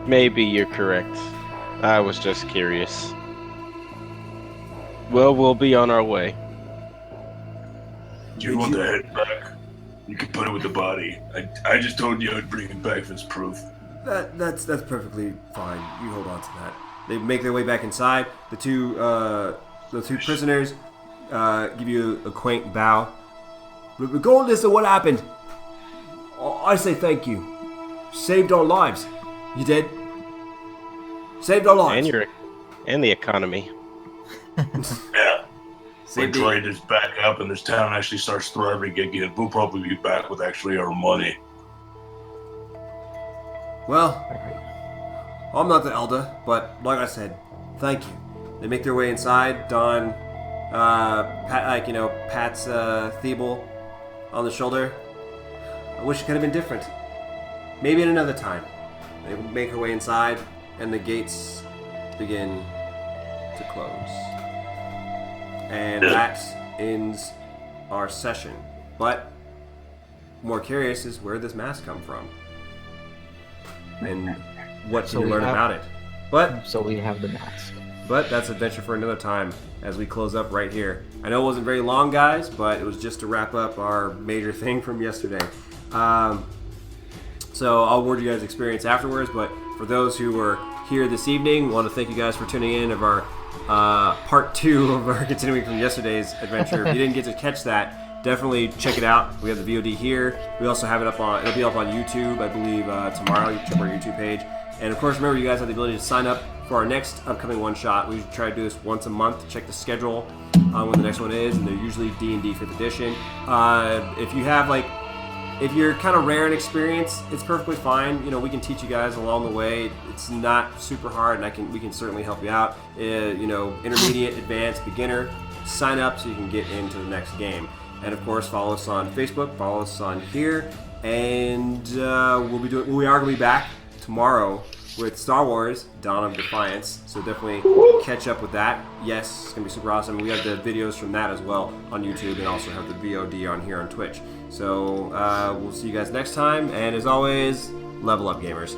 Maybe you're correct. I was just curious. Well, we'll be on our way. Do you want the head back? You can put it with the body. I just told you I'd bring it back as proof. That's perfectly fine. You hold on to that. They make their way back inside. The two prisoners give you a quaint bow. Regardless of what happened, I say thank you. Saved our lives. You did. Saved our lives. And the economy. Yeah. When trade is back up and this town actually starts thriving again, we'll probably be back with actually our money. Well, I'm not the elder, but like I said, thank you. They make their way inside. Don, pats Thiebel on the shoulder. I wish it could have been different. Maybe at another time. They make their way inside, and the gates begin to close. And that ends our session. But more curious is where this mask come from, and what can you learn about it. So we have the mask. But that's adventure for another time as we close up right here. I know it wasn't very long, guys, but it was just to wrap up our major thing from yesterday. So I'll word you guys' experience afterwards, but for those who were here this evening, I want to thank you guys for tuning in of our part 2 of our continuing from yesterday's adventure. If you didn't get to catch that, definitely check it out. We have the VOD here. We also have it up on, it'll be up on YouTube, I believe, tomorrow. You can check our YouTube page. And of course, remember, you guys have the ability to sign up for our next upcoming one-shot. We try to do this once a month. Check the schedule on when the next one is, and they're usually D&D 5th edition. If you have, if you're kind of rare in experience, it's perfectly fine. We can teach you guys along the way. It's not super hard, and we can certainly help you out. Intermediate, advanced, beginner, sign up so you can get into the next game. And of course, follow us on Facebook, follow us on here, and we are going to be back tomorrow with Star Wars Dawn of Defiance, so definitely catch up with that. Yes, it's going to be super awesome. We have the videos from that as well on YouTube, and also have the VOD on here on Twitch. So we'll see you guys next time, and as always, level up, gamers.